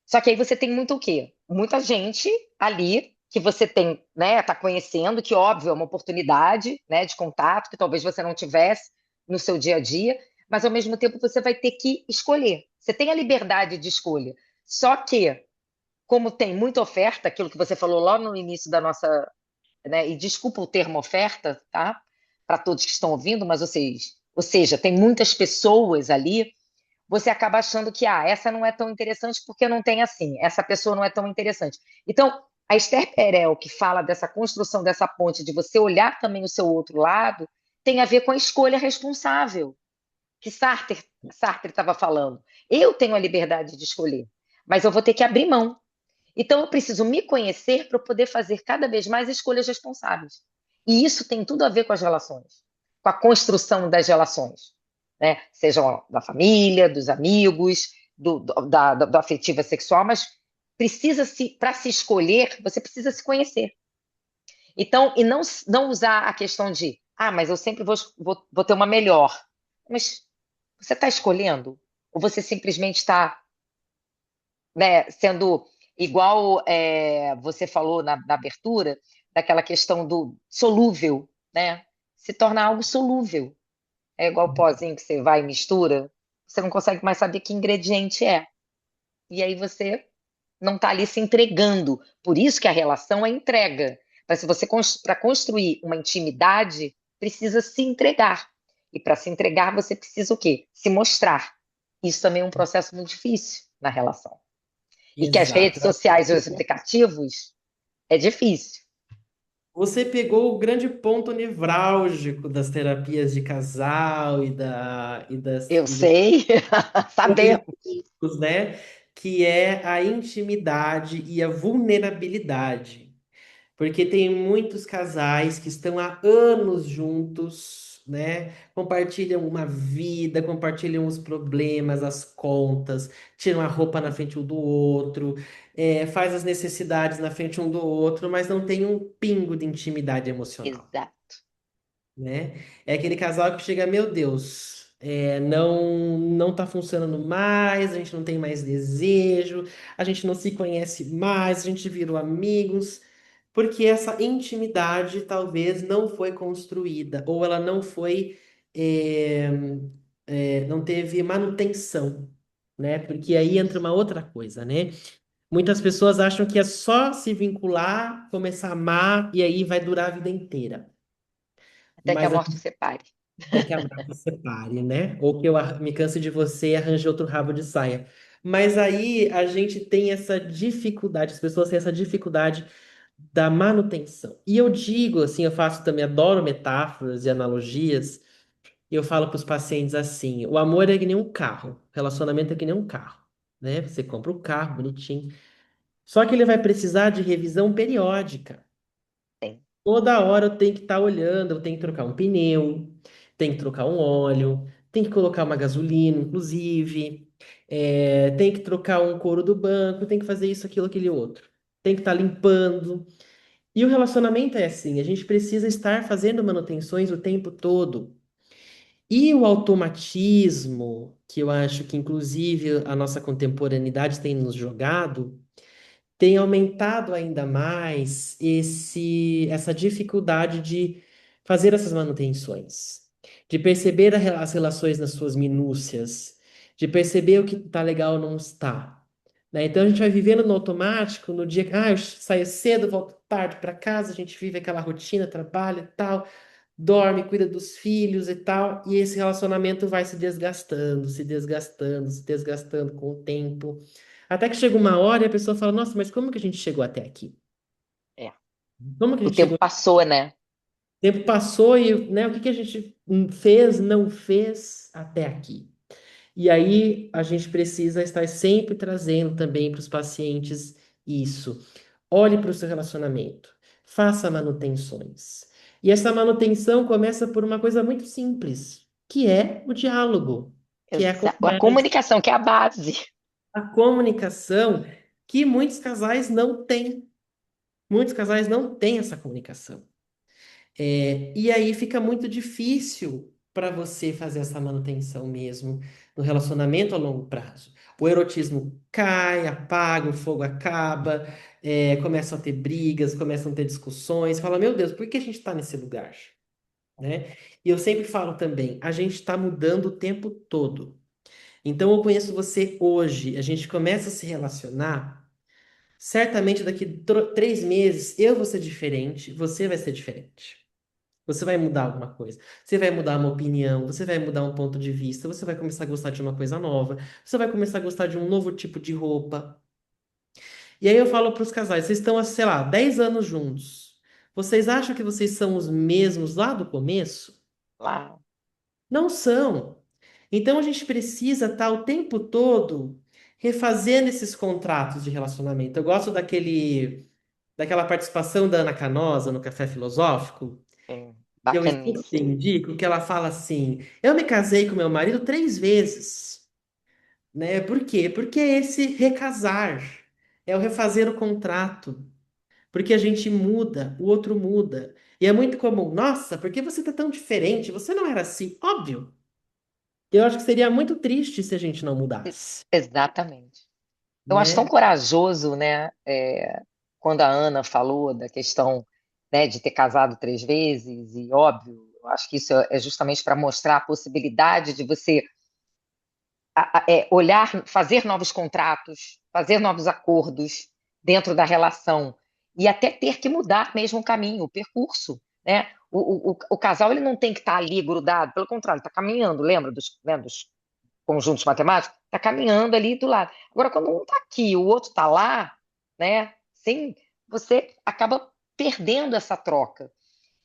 Speaker 3: Só que aí você tem muito o quê? Muita gente ali que você tem, né, tá conhecendo, que óbvio é uma oportunidade, né, de contato que talvez você não tivesse no seu dia a dia, mas ao mesmo tempo você vai ter que escolher. Você tem a liberdade de escolha. Só que, como tem muita oferta, aquilo que você falou lá no início da nossa, né, e desculpa o termo oferta, tá? Para todos que estão ouvindo, mas ou seja, tem muitas pessoas ali, você acaba achando que essa não é tão interessante porque não tem assim, essa pessoa não é tão interessante. Então, a Esther Perel, que fala dessa construção dessa ponte, de você olhar também o seu outro lado, tem a ver com a escolha responsável, que Sartre estava falando. Eu tenho a liberdade de escolher, mas eu vou ter que abrir mão. Então, eu preciso me conhecer para poder fazer cada vez mais escolhas responsáveis. E isso tem tudo a ver com as relações, com a construção das relações, né? Sejam da família, dos amigos, da afetiva sexual, mas para se escolher, você precisa se conhecer. Então, e não usar a questão de, mas eu sempre vou ter uma melhor. Mas você está escolhendo? Ou você simplesmente está, né, sendo igual você falou na abertura, daquela questão do solúvel, né? Se torna algo solúvel. É igual o pozinho que você vai e mistura, você não consegue mais saber que ingrediente é. E aí você não está ali se entregando. Por isso que a relação é entrega. Para você para construir uma intimidade, precisa se entregar. E para se entregar, você precisa o quê? Se mostrar. Isso também é um processo muito difícil na relação. E que as
Speaker 2: Exato.
Speaker 3: redes sociais e os aplicativos é difícil.
Speaker 2: Você pegou o grande ponto nevrálgico das terapias de casal
Speaker 3: Eu
Speaker 2: e dos
Speaker 3: sei, sabemos.
Speaker 2: encontros, né? Que é a intimidade e a vulnerabilidade. Porque tem muitos casais que estão há anos juntos, né? Compartilham uma vida, compartilham os problemas, as contas, tiram a roupa na frente um do outro, faz as necessidades na frente um do outro, mas não tem um pingo de intimidade emocional,
Speaker 3: Exato.
Speaker 2: né? É aquele casal que chega, meu Deus, não tá funcionando mais, a gente não tem mais desejo, a gente não se conhece mais, a gente virou amigos, porque essa intimidade talvez não foi construída, ou ela não foi, é, não teve manutenção, né? Porque aí entra uma outra coisa, né? Muitas pessoas acham que é só se vincular, começar a amar, e aí vai durar a vida inteira.
Speaker 3: Até que a
Speaker 2: Mas
Speaker 3: morte separe.
Speaker 2: até que a vaca separe, né? Ou que eu me canse de você e arranje outro rabo de saia. Mas aí a gente tem essa dificuldade, as pessoas têm essa dificuldade da manutenção. E eu digo assim, eu faço também, adoro metáforas e analogias, e eu falo para os pacientes assim: o amor é que nem um carro, o relacionamento é que nem um carro, né? Você compra o carro bonitinho, só que ele vai precisar de revisão periódica.
Speaker 3: Sim.
Speaker 2: Toda hora eu tenho que estar olhando, eu tenho que trocar um pneu, tenho que trocar um óleo, tenho que colocar uma gasolina, inclusive, tenho que trocar um couro do banco, tenho que fazer isso, aquilo, aquele outro. Tem que estar limpando. E o relacionamento é assim, a gente precisa estar fazendo manutenções o tempo todo. E o automatismo, que eu acho que inclusive a nossa contemporaneidade tem nos jogado, tem aumentado ainda mais essa dificuldade de fazer essas manutenções, de perceber as relações nas suas minúcias, de perceber o que está legal ou não está. Né? Então a gente vai vivendo no automático, no dia que eu saio cedo, volto tarde para casa, a gente vive aquela rotina, trabalha e tal, dorme, cuida dos filhos e tal, e esse relacionamento vai se desgastando, se desgastando, se desgastando com o tempo. Até que chega uma hora e a pessoa fala: Nossa, mas como que a gente chegou até aqui?
Speaker 3: É.
Speaker 2: Como que a
Speaker 3: O
Speaker 2: gente
Speaker 3: tempo
Speaker 2: chegou?
Speaker 3: passou, né?
Speaker 2: O tempo passou e, né, o que que a gente fez, não fez até aqui? E aí a gente precisa estar sempre trazendo também para os pacientes isso. Olhe para o seu relacionamento, faça manutenções. E essa manutenção começa por uma coisa muito simples, que é o diálogo, que é a
Speaker 3: A
Speaker 2: conversa,
Speaker 3: comunicação, que é a base.
Speaker 2: a comunicação, que muitos casais não têm. Muitos casais não têm essa comunicação. E aí fica muito difícil para você fazer essa manutenção mesmo no relacionamento a longo prazo. O erotismo cai, apaga, o fogo acaba, começam a ter brigas, começam a ter discussões. Fala, meu Deus, por que a gente está nesse lugar? Né? E eu sempre falo também, a gente está mudando o tempo todo. Então eu conheço você hoje, a gente começa a se relacionar. Certamente daqui 3 meses eu vou ser diferente, você vai ser diferente. Você vai mudar alguma coisa. Você vai mudar uma opinião, você vai mudar um ponto de vista, você vai começar a gostar de uma coisa nova, você vai começar a gostar de um novo tipo de roupa. E aí eu falo para os casais, vocês estão há, sei lá, 10 anos juntos. Vocês acham que vocês são os mesmos lá do começo?
Speaker 3: Lá.
Speaker 2: Não são. Então a gente precisa estar o tempo todo refazendo esses contratos de relacionamento. Eu gosto daquela participação da Ana Canosa no Café Filosófico,
Speaker 3: Sim,
Speaker 2: que eu sempre
Speaker 3: bacaníssimo.
Speaker 2: indico, que ela fala assim: eu me casei com meu marido 3 vezes, né? Por quê? Porque é esse recasar, é o refazer o contrato, porque a gente muda, o outro muda. E é muito comum, nossa, por que você tá tão diferente? Você não era assim, óbvio. Eu acho que seria muito triste se a gente não mudasse,
Speaker 3: Exatamente. Eu acho tão
Speaker 2: né?
Speaker 3: corajoso, né, quando a Ana falou da questão, né, de ter casado 3 vezes, e óbvio, eu acho que isso é justamente para mostrar a possibilidade de você olhar, fazer novos contratos, fazer novos acordos dentro da relação e até ter que mudar mesmo o caminho, o percurso, né? O casal ele não tem que estar ali grudado, pelo contrário, está caminhando, lembra dos conjuntos matemáticos? Está caminhando ali do lado. Agora, quando um está aqui, o outro está lá, né? Sim, você acaba perdendo essa troca.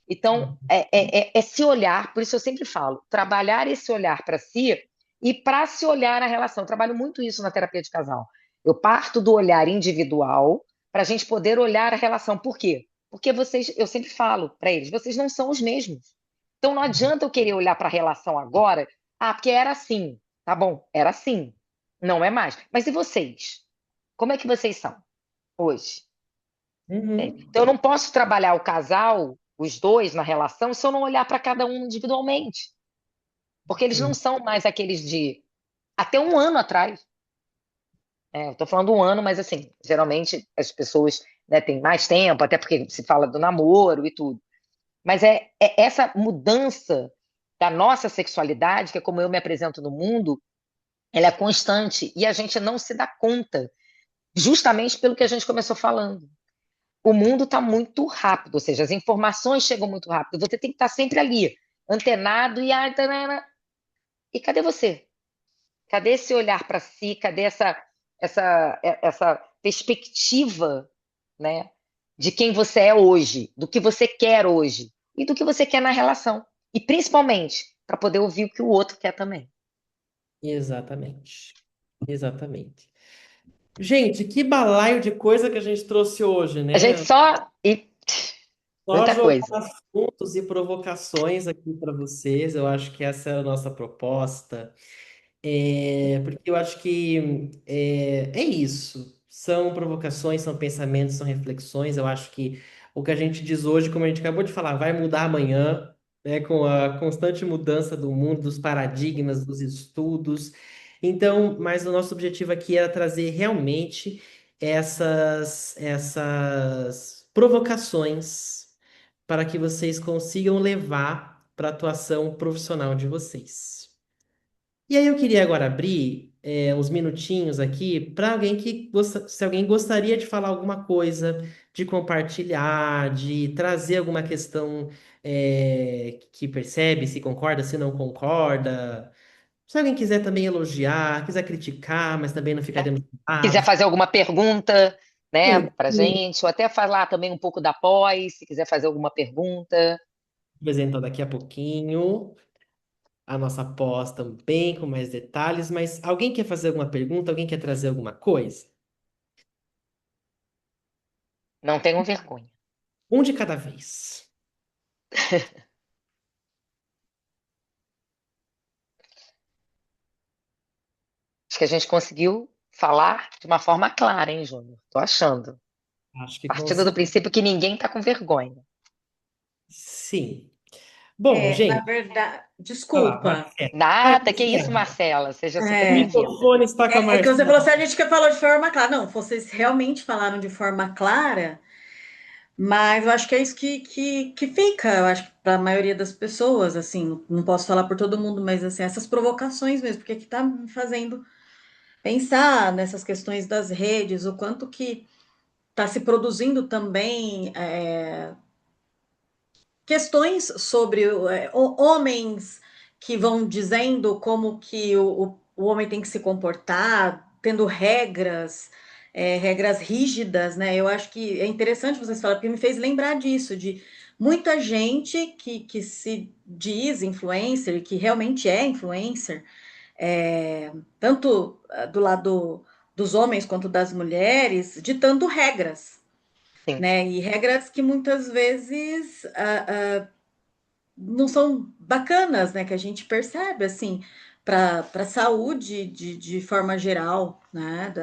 Speaker 3: Então, é se olhar, por isso eu sempre falo, trabalhar esse olhar para si e para se olhar na relação. Eu trabalho muito isso na terapia de casal. Eu parto do olhar individual para a gente poder olhar a relação. Por quê? Porque vocês, eu sempre falo para eles, vocês não são os mesmos. Então não adianta eu querer olhar para a relação agora, porque era assim, tá bom, era assim, não é mais. Mas e vocês? Como é que vocês são hoje?
Speaker 2: Uhum,
Speaker 3: Então, eu não posso trabalhar o casal, os dois na relação, se eu não olhar para cada um individualmente. Porque eles não
Speaker 2: uhum,
Speaker 3: são mais aqueles de até um ano atrás. Eu estou falando um ano, mas assim, geralmente as pessoas, né, têm mais tempo, até porque se fala do namoro e tudo. Mas é essa mudança da nossa sexualidade, que é como eu me apresento no mundo, ela é constante e a gente não se dá conta, justamente pelo que a gente começou falando. O mundo está muito rápido, ou seja, as informações chegam muito rápido. Você tem que estar sempre ali, antenado e cadê você? Cadê esse olhar para si? Cadê essa perspectiva, né, de quem você é hoje, do que você quer hoje e do que você quer na relação? E principalmente para poder ouvir o que o outro quer também.
Speaker 2: exatamente. Exatamente. Gente, que balaio de coisa que a gente trouxe hoje,
Speaker 3: A gente
Speaker 2: né?
Speaker 3: só e
Speaker 2: Só
Speaker 3: muita
Speaker 2: jogar
Speaker 3: coisa.
Speaker 2: assuntos e provocações aqui para vocês. Eu acho que essa é a nossa proposta. Porque eu acho que é isso. São provocações, são pensamentos, são reflexões. Eu acho que o que a gente diz hoje, como a gente acabou de falar, vai mudar amanhã, né? Com a constante mudança do mundo, dos paradigmas, dos estudos. Então, mas o nosso objetivo aqui era trazer realmente essas provocações para que vocês consigam levar para a atuação profissional de vocês. E aí eu queria agora abrir uns minutinhos aqui para alguém se alguém gostaria de falar alguma coisa, de compartilhar, de trazer alguma questão que percebe, se concorda, se não concorda. Se alguém quiser também elogiar, quiser criticar, mas também não ficar
Speaker 3: Né?
Speaker 2: dentro
Speaker 3: Quiser
Speaker 2: palavras.
Speaker 3: fazer alguma pergunta, né, para gente, ou até falar também um pouco da pós, se quiser fazer alguma pergunta.
Speaker 2: Apresentar daqui a pouquinho a nossa pós também com mais detalhes, mas alguém quer fazer alguma pergunta? Alguém quer trazer alguma coisa?
Speaker 3: Não tenham vergonha.
Speaker 2: Um de cada vez.
Speaker 3: Acho que a gente conseguiu falar de uma forma clara, hein, Júnior? Tô achando.
Speaker 2: Acho que
Speaker 3: Partindo do
Speaker 2: consegui.
Speaker 3: princípio que ninguém tá com vergonha.
Speaker 2: Sim. Bom,
Speaker 4: Na
Speaker 2: gente,
Speaker 4: verdade,
Speaker 2: olha lá,
Speaker 4: desculpa.
Speaker 2: Marcelo. Ai,
Speaker 3: Nada, que isso,
Speaker 2: Marcelo,
Speaker 3: Marcela. Seja super
Speaker 2: o
Speaker 4: É,
Speaker 3: bem-vinda.
Speaker 2: microfone está com a
Speaker 4: é que você falou assim,
Speaker 2: Marcela.
Speaker 4: a gente que falou de forma clara. Não, vocês realmente falaram de forma clara, mas eu acho que é isso que fica, eu acho, para a maioria das pessoas, assim, não posso falar por todo mundo, mas assim, essas provocações mesmo, porque que tá me fazendo pensar nessas questões das redes, o quanto que está se produzindo também questões sobre homens que vão dizendo como que o homem tem que se comportar, tendo regras, regras rígidas, né? Eu acho que é interessante vocês falarem, porque me fez lembrar disso, de muita gente que se diz influencer, que realmente é influencer, tanto do lado dos homens quanto das mulheres, ditando regras,
Speaker 3: Sim.
Speaker 4: né? E regras que muitas vezes não são bacanas, né? Que a gente percebe assim para a saúde de forma geral, né?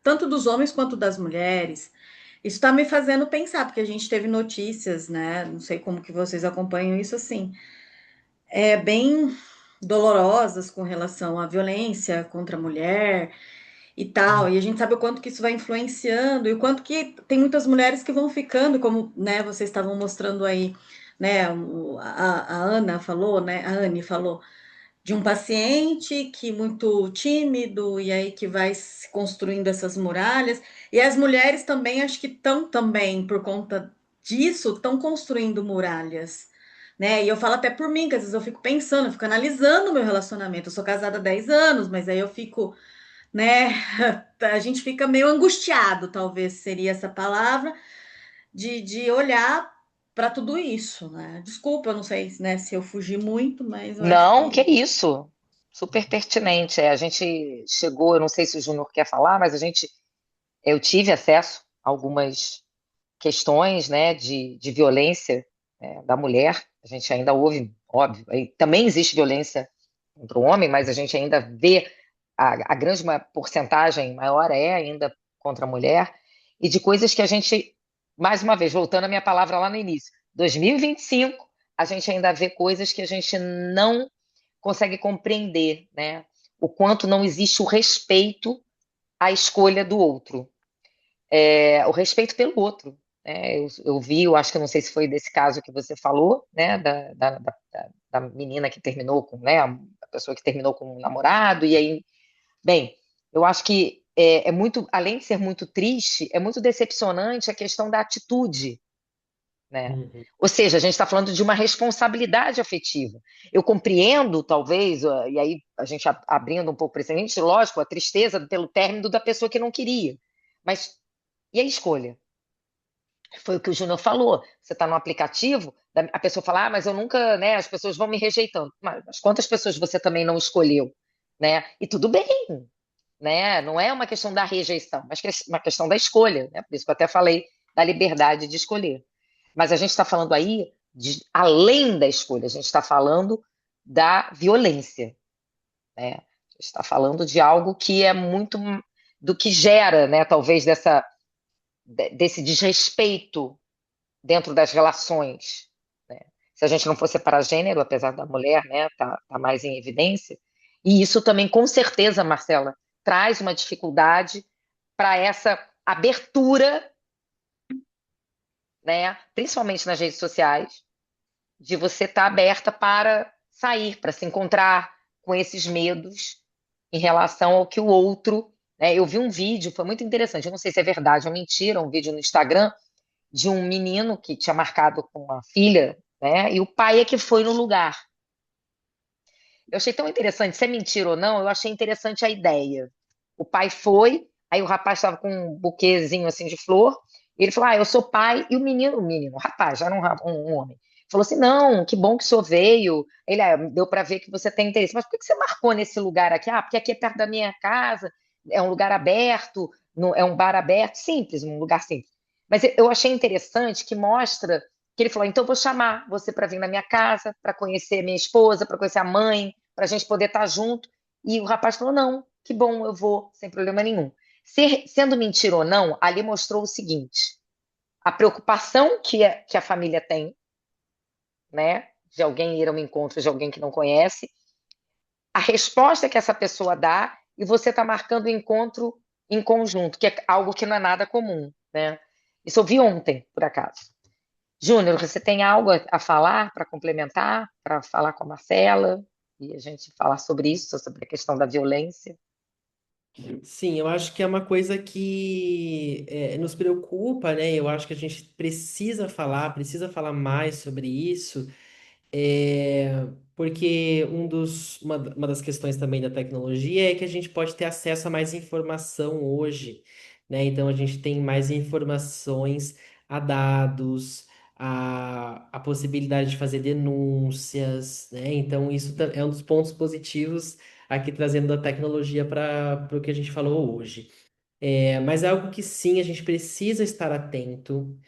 Speaker 4: Tanto dos homens quanto das mulheres. Isso está me fazendo pensar, porque a gente teve notícias, né? Não sei como que vocês acompanham isso assim, bem dolorosas com relação à violência contra a mulher e tal. E a gente sabe o quanto que isso vai influenciando e o quanto que tem muitas mulheres que vão ficando, como, né, vocês estavam mostrando aí, né, a Ana falou, né, a Anne falou de um paciente que muito tímido e aí que vai se construindo essas muralhas. E as mulheres também acho que estão também por conta disso, estão construindo muralhas. Né? E eu falo até por mim, que às vezes eu fico pensando, eu fico analisando o meu relacionamento. Eu sou casada há 10 anos, mas aí eu fico, né? A gente fica meio angustiado, talvez seria essa palavra, de olhar para tudo isso, né? Desculpa, eu não sei, né, se eu fugi muito, mas eu acho
Speaker 3: Não, que
Speaker 4: que
Speaker 3: isso. Super pertinente. A gente chegou, eu não sei se o Júnior quer falar, mas eu tive acesso a algumas questões, né, de violência, da mulher. A gente ainda ouve, óbvio, aí também existe violência contra o homem, mas a gente ainda vê a grande porcentagem maior é ainda contra a mulher, e de coisas que a gente, mais uma vez, voltando à minha palavra lá no início, 2025, a gente ainda vê coisas que a gente não consegue compreender, né? O quanto não existe o respeito à escolha do outro, o respeito pelo outro. Eu vi, eu acho que eu não sei se foi desse caso que você falou, né? Da menina que terminou com, né? A pessoa que terminou com um namorado, e aí, bem, eu acho que é muito, além de ser muito triste, é muito decepcionante a questão da atitude, né?
Speaker 2: Uhum.
Speaker 3: Ou seja, a gente está falando de uma responsabilidade afetiva. Eu compreendo, talvez, e aí a gente abrindo um pouco para esse, lógico, a tristeza pelo término da pessoa que não queria. Mas e a escolha? Foi o que o Júnior falou. Você está no aplicativo, a pessoa fala, mas eu nunca, né? As pessoas vão me rejeitando. Mas quantas pessoas você também não escolheu, né? E tudo bem, né? Não é uma questão da rejeição, mas uma questão da escolha, né? Por isso que eu até falei da liberdade de escolher. Mas a gente está falando aí de além da escolha, a gente está falando da violência, né? A gente está falando de algo que é muito do que gera, né? Talvez desse desrespeito dentro das relações, né? Se a gente não for separar gênero, apesar da mulher, né, tá mais em evidência, e isso também, com certeza, Marcela, traz uma dificuldade para essa abertura, né, principalmente nas redes sociais, de você estar aberta para sair, para se encontrar com esses medos em relação ao que o outro, né? Eu vi um vídeo, foi muito interessante, eu não sei se é verdade ou mentira, um vídeo no Instagram de um menino que tinha marcado com uma filha, né? E o pai é que foi no lugar. Eu achei tão interessante, se é mentira ou não, eu achei interessante a ideia. O pai foi, aí o rapaz estava com um buquezinho assim de flor, e ele falou: Ah, eu sou pai, e o rapaz, já era um homem, falou assim: Não, que bom que o senhor veio. Ele, deu para ver que você tem interesse, mas por que você marcou nesse lugar aqui? Ah, porque aqui é perto da minha casa, é um lugar aberto, é um bar aberto, simples, um lugar simples. Mas eu achei interessante que mostra que ele falou: então eu vou chamar você para vir na minha casa, para conhecer minha esposa, para conhecer a mãe, para a gente poder estar junto. E o rapaz falou: não, que bom, eu vou, sem problema nenhum. Sendo mentira ou não, ali mostrou o seguinte: a preocupação que a família tem, né, de alguém ir ao encontro de alguém que não conhece, a resposta que essa pessoa dá, e você está marcando o encontro em conjunto, que é algo que não é nada comum, né? Isso eu vi ontem, por acaso. Júnior, você tem algo a falar para complementar, para falar com a Marcela e a gente falar sobre isso, sobre a questão da violência?
Speaker 2: Sim, eu acho que é uma coisa que nos preocupa, né? Eu acho que a gente precisa falar mais sobre isso, porque uma das questões também da tecnologia é que a gente pode ter acesso a mais informação hoje, né? Então a gente tem mais informações a dados, a possibilidade de fazer denúncias, né? Então, isso é um dos pontos positivos aqui trazendo da tecnologia para o que a gente falou hoje. Mas é algo que sim, a gente precisa estar atento,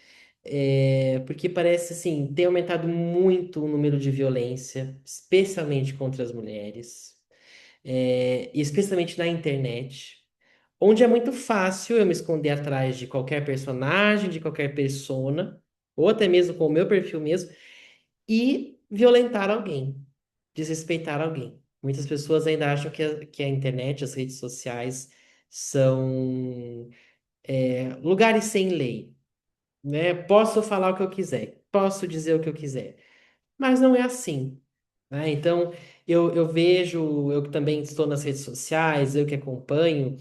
Speaker 2: porque parece assim, tem aumentado muito o número de violência, especialmente contra as mulheres, e especialmente na internet, onde é muito fácil eu me esconder atrás de qualquer personagem, de qualquer persona, ou até mesmo com o meu perfil mesmo, e violentar alguém, desrespeitar alguém. Muitas pessoas ainda acham que a internet, as redes sociais, são lugares sem lei, né? Posso falar o que eu quiser, posso dizer o que eu quiser, mas não é assim, né? Então, eu vejo, eu que também estou nas redes sociais, eu que acompanho,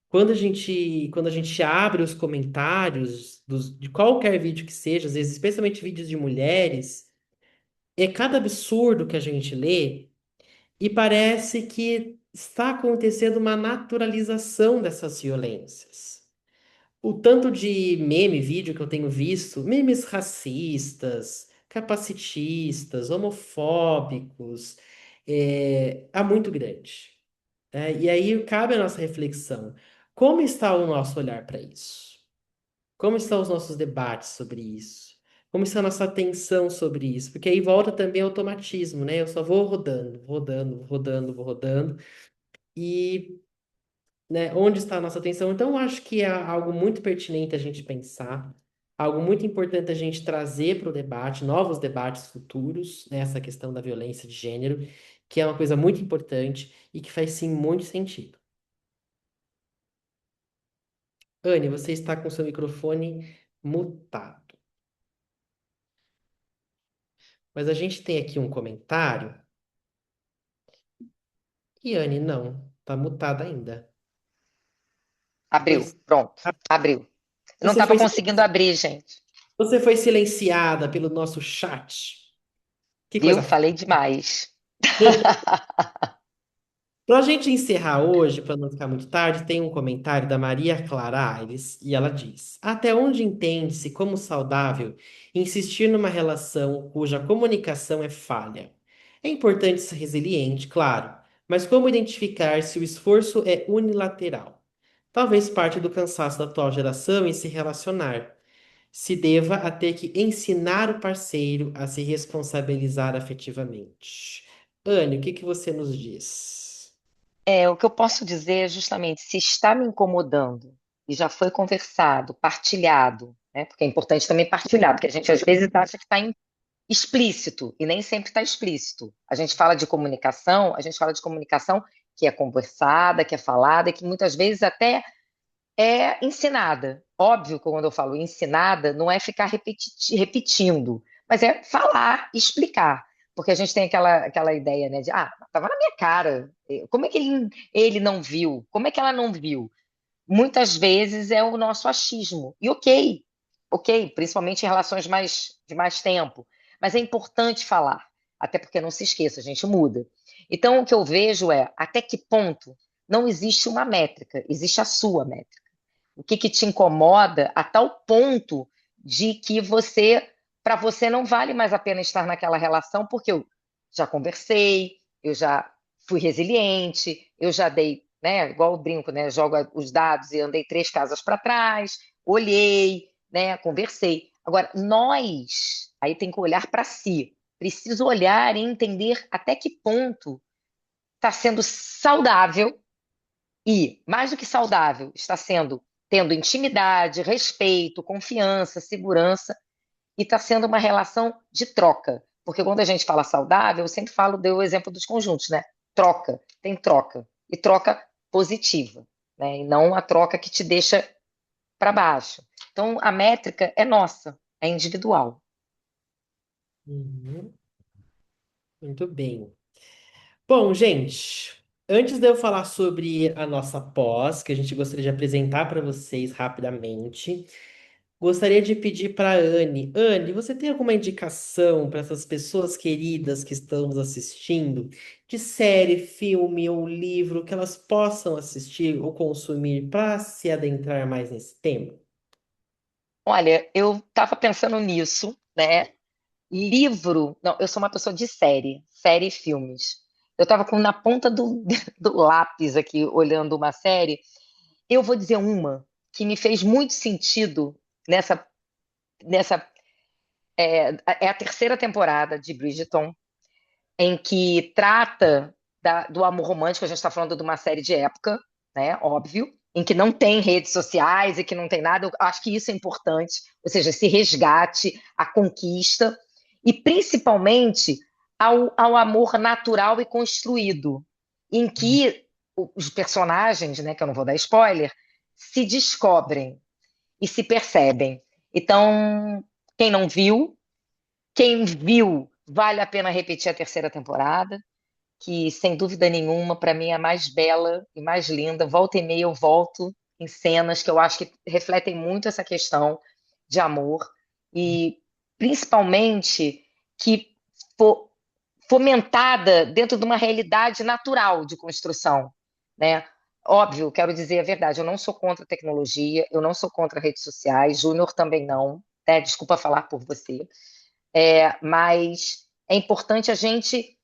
Speaker 2: quando a gente abre os comentários de qualquer vídeo que seja, às vezes, especialmente vídeos de mulheres, é cada absurdo que a gente lê e parece que está acontecendo uma naturalização dessas violências. O tanto de meme, vídeo que eu tenho visto, memes racistas, capacitistas, homofóbicos, é muito grande, né? E aí cabe a nossa reflexão. Como está o nosso olhar para isso? Como estão os nossos debates sobre isso? Como está a nossa atenção sobre isso? Porque aí volta também ao automatismo, né? Eu só vou rodando, rodando, rodando, vou rodando. E, né, onde está a nossa atenção? Então, eu acho que é algo muito pertinente a gente pensar, algo muito importante a gente trazer para o debate, novos debates futuros, né? Essa questão da violência de gênero, que é uma coisa muito importante e que faz sim muito sentido. Anne, você está com seu microfone mutado. Mas a gente tem aqui um comentário. E Anne, não, tá mutada ainda.
Speaker 3: Abriu,
Speaker 2: Pois
Speaker 3: pronto, abriu. Eu não
Speaker 2: você
Speaker 3: estava
Speaker 2: foi,
Speaker 3: conseguindo abrir, gente.
Speaker 2: você foi silenciada pelo nosso chat. Que
Speaker 3: Viu?
Speaker 2: coisa.
Speaker 3: Falei demais.
Speaker 2: Para a gente encerrar hoje, para não ficar muito tarde, tem um comentário da Maria Clara Aires e ela diz: Até onde entende-se como saudável insistir numa relação cuja comunicação é falha? É importante ser resiliente, claro, mas como identificar se o esforço é unilateral? Talvez parte do cansaço da atual geração em se relacionar se deva a ter que ensinar o parceiro a se responsabilizar afetivamente. Anne, o que que você nos diz?
Speaker 3: O que eu posso dizer é justamente se está me incomodando e já foi conversado, partilhado, né? Porque é importante também partilhar, porque a gente às vezes acha que está explícito e nem sempre está explícito. A gente fala de comunicação que é conversada, que é falada, que muitas vezes até é ensinada. Óbvio que quando eu falo ensinada, não é ficar repetindo, mas é falar, explicar. Porque a gente tem aquela ideia, né, de, estava na minha cara. Como é que ele não viu? Como é que ela não viu? Muitas vezes é o nosso achismo. E ok, principalmente em relações de mais tempo. Mas é importante falar, até porque não se esqueça, a gente muda. Então, o que eu vejo é até que ponto não existe uma métrica, existe a sua métrica. O que que te incomoda a tal ponto de que para você não vale mais a pena estar naquela relação, porque eu já conversei, eu já fui resiliente, eu já dei, né, igual o brinco, né, jogo os dados e andei 3 casas para trás, olhei, né, conversei. Agora, nós, aí tem que olhar para si. Preciso olhar e entender até que ponto está sendo saudável e, mais do que saudável, está sendo tendo intimidade, respeito, confiança, segurança, e está sendo uma relação de troca. Porque quando a gente fala saudável, eu sempre falo, deu o exemplo dos conjuntos, né? Troca, tem troca. E troca positiva, né? E não a troca que te deixa para baixo. Então, a métrica é nossa, é individual.
Speaker 2: Uhum, muito bem. Bom, gente, antes de eu falar sobre a nossa pós, que a gente gostaria de apresentar para vocês rapidamente, gostaria de pedir para a Anne. Anne, você tem alguma indicação para essas pessoas queridas que estão nos assistindo, de série, filme ou livro que elas possam assistir ou consumir para se adentrar mais nesse tema?
Speaker 3: Olha, eu estava pensando nisso, né? Livro, não, eu sou uma pessoa de série e filmes. Eu estava na ponta do lápis aqui, olhando uma série. Eu vou dizer uma que me fez muito sentido nessa, nessa é a terceira temporada de Bridgerton, em que trata do amor romântico. A gente está falando de uma série de época, né? Óbvio, em que não tem redes sociais e que não tem nada. Eu acho que isso é importante, ou seja, esse resgate, a conquista, e principalmente ao amor natural e construído, em que os personagens, né, que eu não vou dar spoiler, se descobrem e se percebem. Então, quem não viu, quem viu, vale a pena repetir a terceira temporada, que sem dúvida nenhuma, para mim, é a mais bela e mais linda. Volta e meia eu volto em cenas que eu acho que refletem muito essa questão de amor e principalmente que fo- fomentada dentro de uma realidade natural de construção, né? Óbvio, quero dizer a verdade, eu não sou contra a tecnologia, eu não sou contra redes sociais, Júnior também não, né? Desculpa falar por você, mas é importante a gente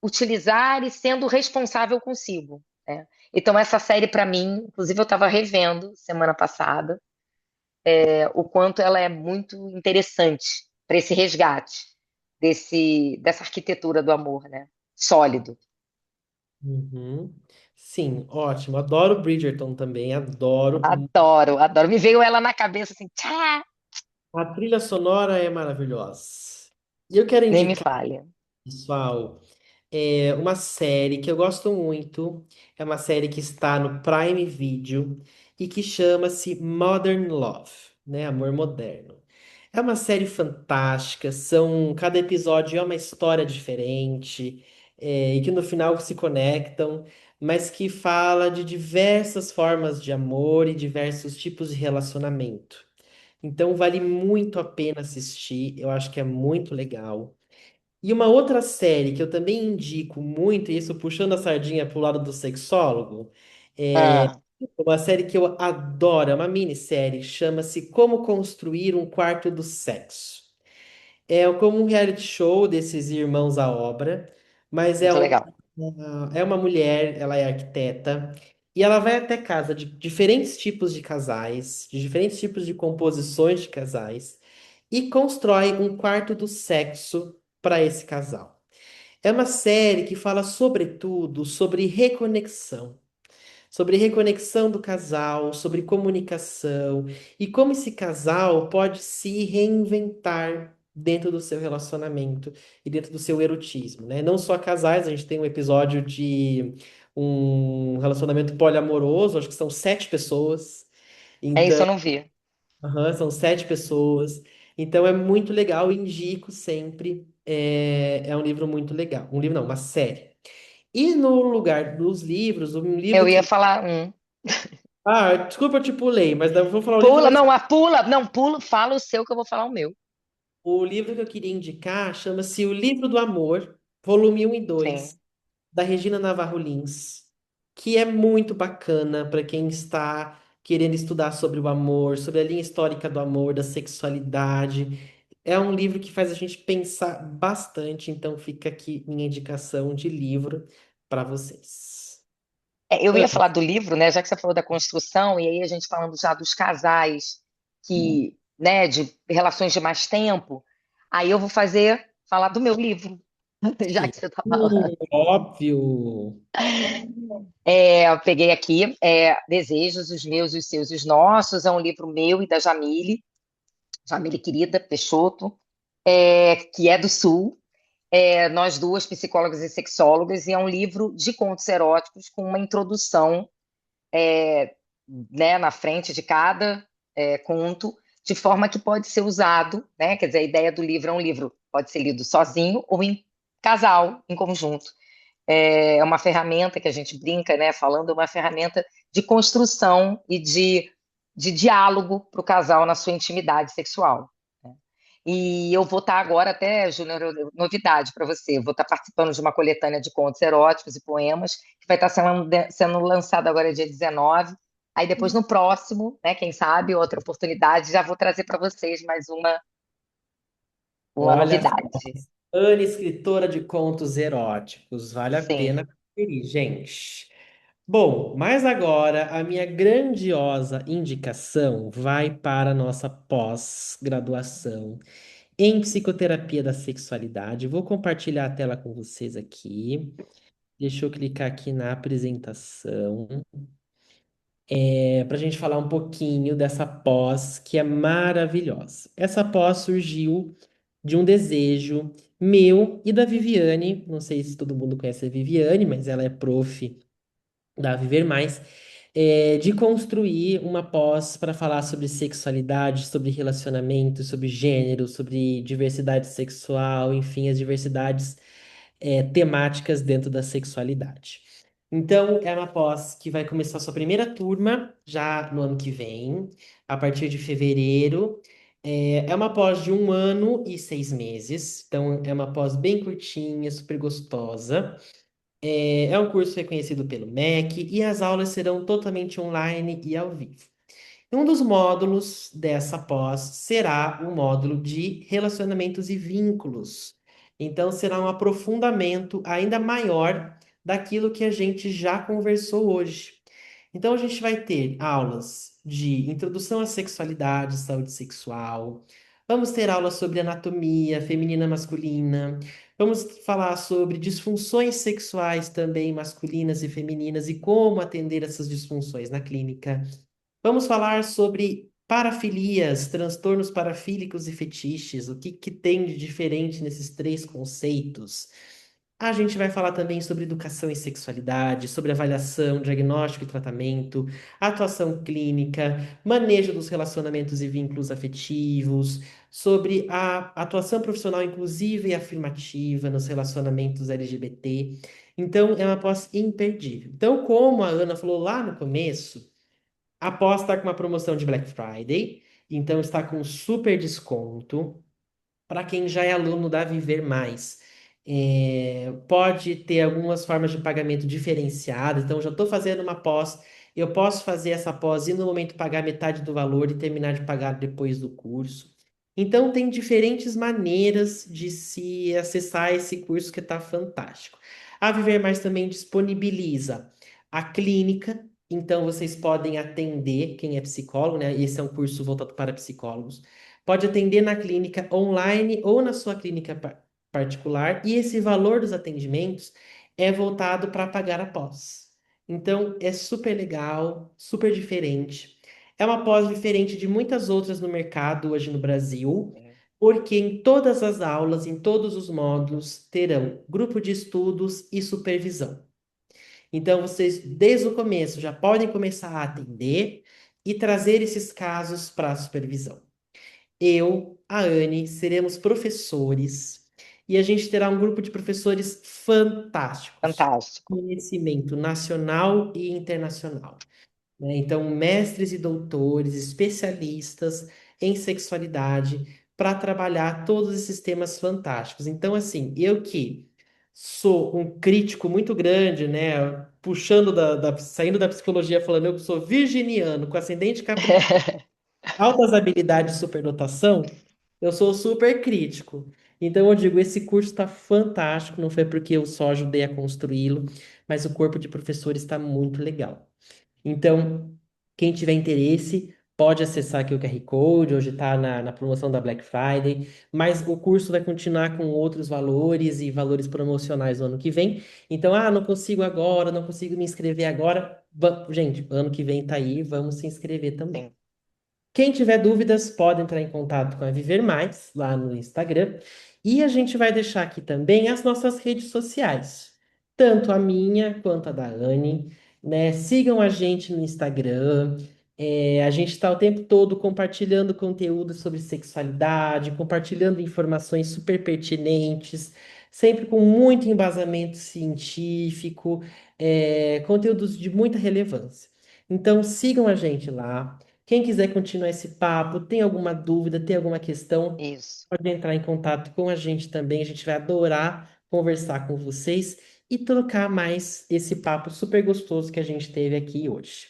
Speaker 3: utilizar e sendo responsável consigo, né? Então, essa série, para mim, inclusive, eu estava revendo semana passada, o quanto ela é muito interessante para esse resgate dessa arquitetura do amor, né? Sólido.
Speaker 2: Uhum. Sim, ótimo. Adoro Bridgerton também, adoro.
Speaker 3: Adoro, adoro. Me veio ela na cabeça assim, tchá,
Speaker 2: A trilha sonora é maravilhosa. E eu quero
Speaker 3: nem me
Speaker 2: indicar,
Speaker 3: falha.
Speaker 2: pessoal, uma série que eu gosto muito. É uma série que está no Prime Video e que chama-se Modern Love, né? Amor Moderno. É uma série fantástica, cada episódio é uma história diferente, e que no final se conectam, mas que fala de diversas formas de amor e diversos tipos de relacionamento. Então vale muito a pena assistir, eu acho que é muito legal. E uma outra série que eu também indico muito, e isso puxando a sardinha pro lado do sexólogo,
Speaker 3: Ah,
Speaker 2: uma série que eu adoro, é uma minissérie, chama-se Como Construir um Quarto do Sexo. É como um reality show desses irmãos à obra, mas
Speaker 3: muito legal.
Speaker 2: é uma mulher, ela é arquiteta, e ela vai até casa de diferentes tipos de casais, de diferentes tipos de composições de casais, e constrói um quarto do sexo para esse casal. É uma série que fala sobretudo sobre reconexão do casal, sobre comunicação e como esse casal pode se reinventar dentro do seu relacionamento e dentro do seu erotismo, né? Não só casais, a gente tem um episódio de um relacionamento poliamoroso, acho que são 7 pessoas.
Speaker 3: É isso,
Speaker 2: Então,
Speaker 3: eu não vi.
Speaker 2: aham, são 7 pessoas. Então é muito legal, indico sempre. É um livro muito legal. Um livro não, uma série. E no lugar dos livros, um livro
Speaker 3: Eu ia
Speaker 2: que
Speaker 3: falar
Speaker 2: desculpa, eu te pulei, mas eu vou falar o livro
Speaker 3: Pula,
Speaker 2: da...
Speaker 3: não, pula, não, pula, fala o seu que eu vou falar o meu.
Speaker 2: O livro que eu queria indicar chama-se O Livro do Amor, volume 1 e
Speaker 3: Sim.
Speaker 2: 2, da Regina Navarro Lins, que é muito bacana para quem está querendo estudar sobre o amor, sobre a linha histórica do amor, da sexualidade. É um livro que faz a gente pensar bastante, então fica aqui minha indicação de livro para vocês.
Speaker 3: Eu ia falar do livro, né? Já que você falou da construção, e aí a gente falando já dos casais que, né, de relações de mais tempo, aí eu vou falar do meu livro, já
Speaker 2: Sim.
Speaker 3: que você está falando.
Speaker 2: Óbvio.
Speaker 3: Eu peguei aqui, Desejos, os meus, os seus e os nossos, é um livro meu e da Jamile querida, Peixoto, que é do Sul. Nós duas, psicólogas e sexólogas, e é um livro de contos eróticos com uma introdução, né, na frente de cada conto, de forma que pode ser usado, né? Quer dizer, a ideia do livro é um livro, pode ser lido sozinho ou em casal, em conjunto. É uma ferramenta que a gente brinca, né? Falando, é uma ferramenta de construção e de diálogo para o casal na sua intimidade sexual, né? E eu vou estar agora, até, Júnior, novidade para você, eu vou estar participando de uma coletânea de contos eróticos e poemas, que vai estar sendo lançada agora dia 19. Aí depois, no próximo, né, quem sabe, outra oportunidade, já vou trazer para vocês mais uma. uma
Speaker 2: Olha só,
Speaker 3: novidade.
Speaker 2: Ana, escritora de contos eróticos, vale a
Speaker 3: Sim.
Speaker 2: pena conferir, gente. Bom, mas agora a minha grandiosa indicação vai para a nossa pós-graduação em psicoterapia da sexualidade. Vou compartilhar a tela com vocês aqui. Deixa eu clicar aqui na apresentação, para a gente falar um pouquinho dessa pós que é maravilhosa. Essa pós surgiu de um desejo meu e da Viviane. Não sei se todo mundo conhece a Viviane, mas ela é prof da Viver Mais, de construir uma pós para falar sobre sexualidade, sobre relacionamento, sobre gênero, sobre diversidade sexual, enfim, as diversidades, temáticas dentro da sexualidade. Então, é uma pós que vai começar sua primeira turma já no ano que vem, a partir de fevereiro. É uma pós de 1 ano e 6 meses, então é uma pós bem curtinha, super gostosa. É um curso reconhecido pelo MEC e as aulas serão totalmente online e ao vivo. Um dos módulos dessa pós será o módulo de relacionamentos e vínculos. Então, será um aprofundamento ainda maior daquilo que a gente já conversou hoje. Então, a gente vai ter aulas de introdução à sexualidade, saúde sexual. Vamos ter aulas sobre anatomia feminina e masculina. Vamos falar sobre disfunções sexuais também masculinas e femininas e como atender essas disfunções na clínica. Vamos falar sobre parafilias, transtornos parafílicos e fetiches, o que que tem de diferente nesses três conceitos. A gente vai falar também sobre educação e sexualidade, sobre avaliação, diagnóstico e tratamento, atuação clínica, manejo dos relacionamentos e vínculos afetivos, sobre a atuação profissional inclusiva e afirmativa nos relacionamentos LGBT. Então, é uma pós imperdível. Então, como a Ana falou lá no começo, a pós está com uma promoção de Black Friday, então está com super desconto para quem já é aluno da Viver Mais. Pode ter algumas formas de pagamento diferenciadas, então já estou fazendo uma pós, eu posso fazer essa pós e no momento pagar metade do valor e terminar de pagar depois do curso. Então tem diferentes maneiras de se acessar esse curso que está fantástico. A Viver Mais também disponibiliza a clínica, então vocês podem atender quem é psicólogo, né? Esse é um curso voltado para psicólogos. Pode atender na clínica online ou na sua clínica particular, e esse valor dos atendimentos é voltado para pagar a pós. Então, é super legal, super diferente. É uma pós diferente de muitas outras no mercado hoje no Brasil, porque em todas as aulas, em todos os módulos, terão grupo de estudos e supervisão. Então, vocês, desde o começo, já podem começar a atender e trazer esses casos para a supervisão. Eu, a Anne, seremos professores e a gente terá um grupo de professores fantásticos,
Speaker 3: Fantástico.
Speaker 2: conhecimento nacional e internacional, né? Então, mestres e doutores, especialistas em sexualidade, para trabalhar todos esses temas fantásticos. Então, assim, eu que sou um crítico muito grande, né? Puxando saindo da psicologia, falando eu que sou virginiano, com ascendente Capricórnio, altas habilidades de superdotação, eu sou super crítico. Então eu digo, esse curso está fantástico, não foi porque eu só ajudei a construí-lo, mas o corpo de professores está muito legal. Então, quem tiver interesse, pode acessar aqui o QR Code, hoje está na promoção da Black Friday, mas o curso vai continuar com outros valores e valores promocionais no ano que vem. Então, não consigo agora, não consigo me inscrever agora. Gente, ano que vem tá aí, vamos se inscrever também.
Speaker 3: Sim.
Speaker 2: Quem tiver dúvidas, pode entrar em contato com a Viver Mais, lá no Instagram. E a gente vai deixar aqui também as nossas redes sociais, tanto a minha quanto a da Anne, né? Sigam a gente no Instagram. A gente está o tempo todo compartilhando conteúdo sobre sexualidade, compartilhando informações super pertinentes, sempre com muito embasamento científico, conteúdos de muita relevância. Então, sigam a gente lá. Quem quiser continuar esse papo, tem alguma dúvida, tem alguma questão,
Speaker 3: Isso.
Speaker 2: pode entrar em contato com a gente também. A gente vai adorar conversar com vocês e trocar mais esse papo super gostoso que a gente teve aqui hoje.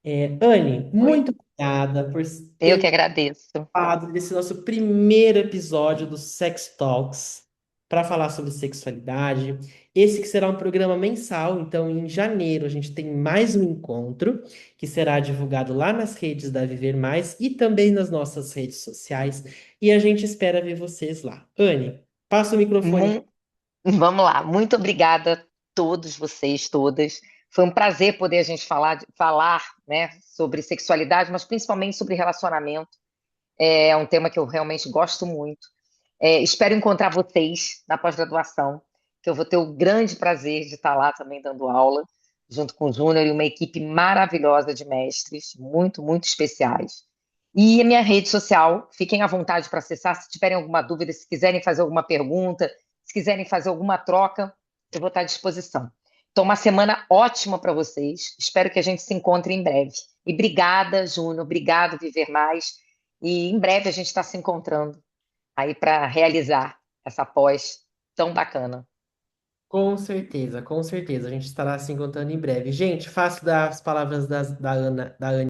Speaker 2: Anne,
Speaker 3: Oi.
Speaker 2: muito obrigada por
Speaker 3: Eu que
Speaker 2: ter
Speaker 3: agradeço.
Speaker 2: participado desse nosso primeiro episódio do Sex Talks para falar sobre sexualidade. Esse que será um programa mensal, então em janeiro a gente tem mais um encontro que será divulgado lá nas redes da Viver Mais e também nas nossas redes sociais. E a gente espera ver vocês lá. Anne, passa o microfone.
Speaker 3: Mu- Vamos lá. Muito obrigada a todos vocês, todas. Foi um prazer poder a gente falar, né, sobre sexualidade, mas principalmente sobre relacionamento. É um tema que eu realmente gosto muito. Espero encontrar vocês na pós-graduação, que eu vou ter o grande prazer de estar lá também dando aula, junto com o Júnior e uma equipe maravilhosa de mestres, muito, muito especiais. E a minha rede social, fiquem à vontade para acessar, se tiverem alguma dúvida, se quiserem fazer alguma pergunta, se quiserem fazer alguma troca, eu vou estar à disposição. Então, uma semana ótima para vocês. Espero que a gente se encontre em breve. E obrigada, Júnior, obrigado, Viver Mais. E em breve a gente está se encontrando aí para realizar essa pós tão bacana.
Speaker 2: Com certeza, com certeza. A gente estará se encontrando em breve. Gente, faço das palavras da Ana, da Anne.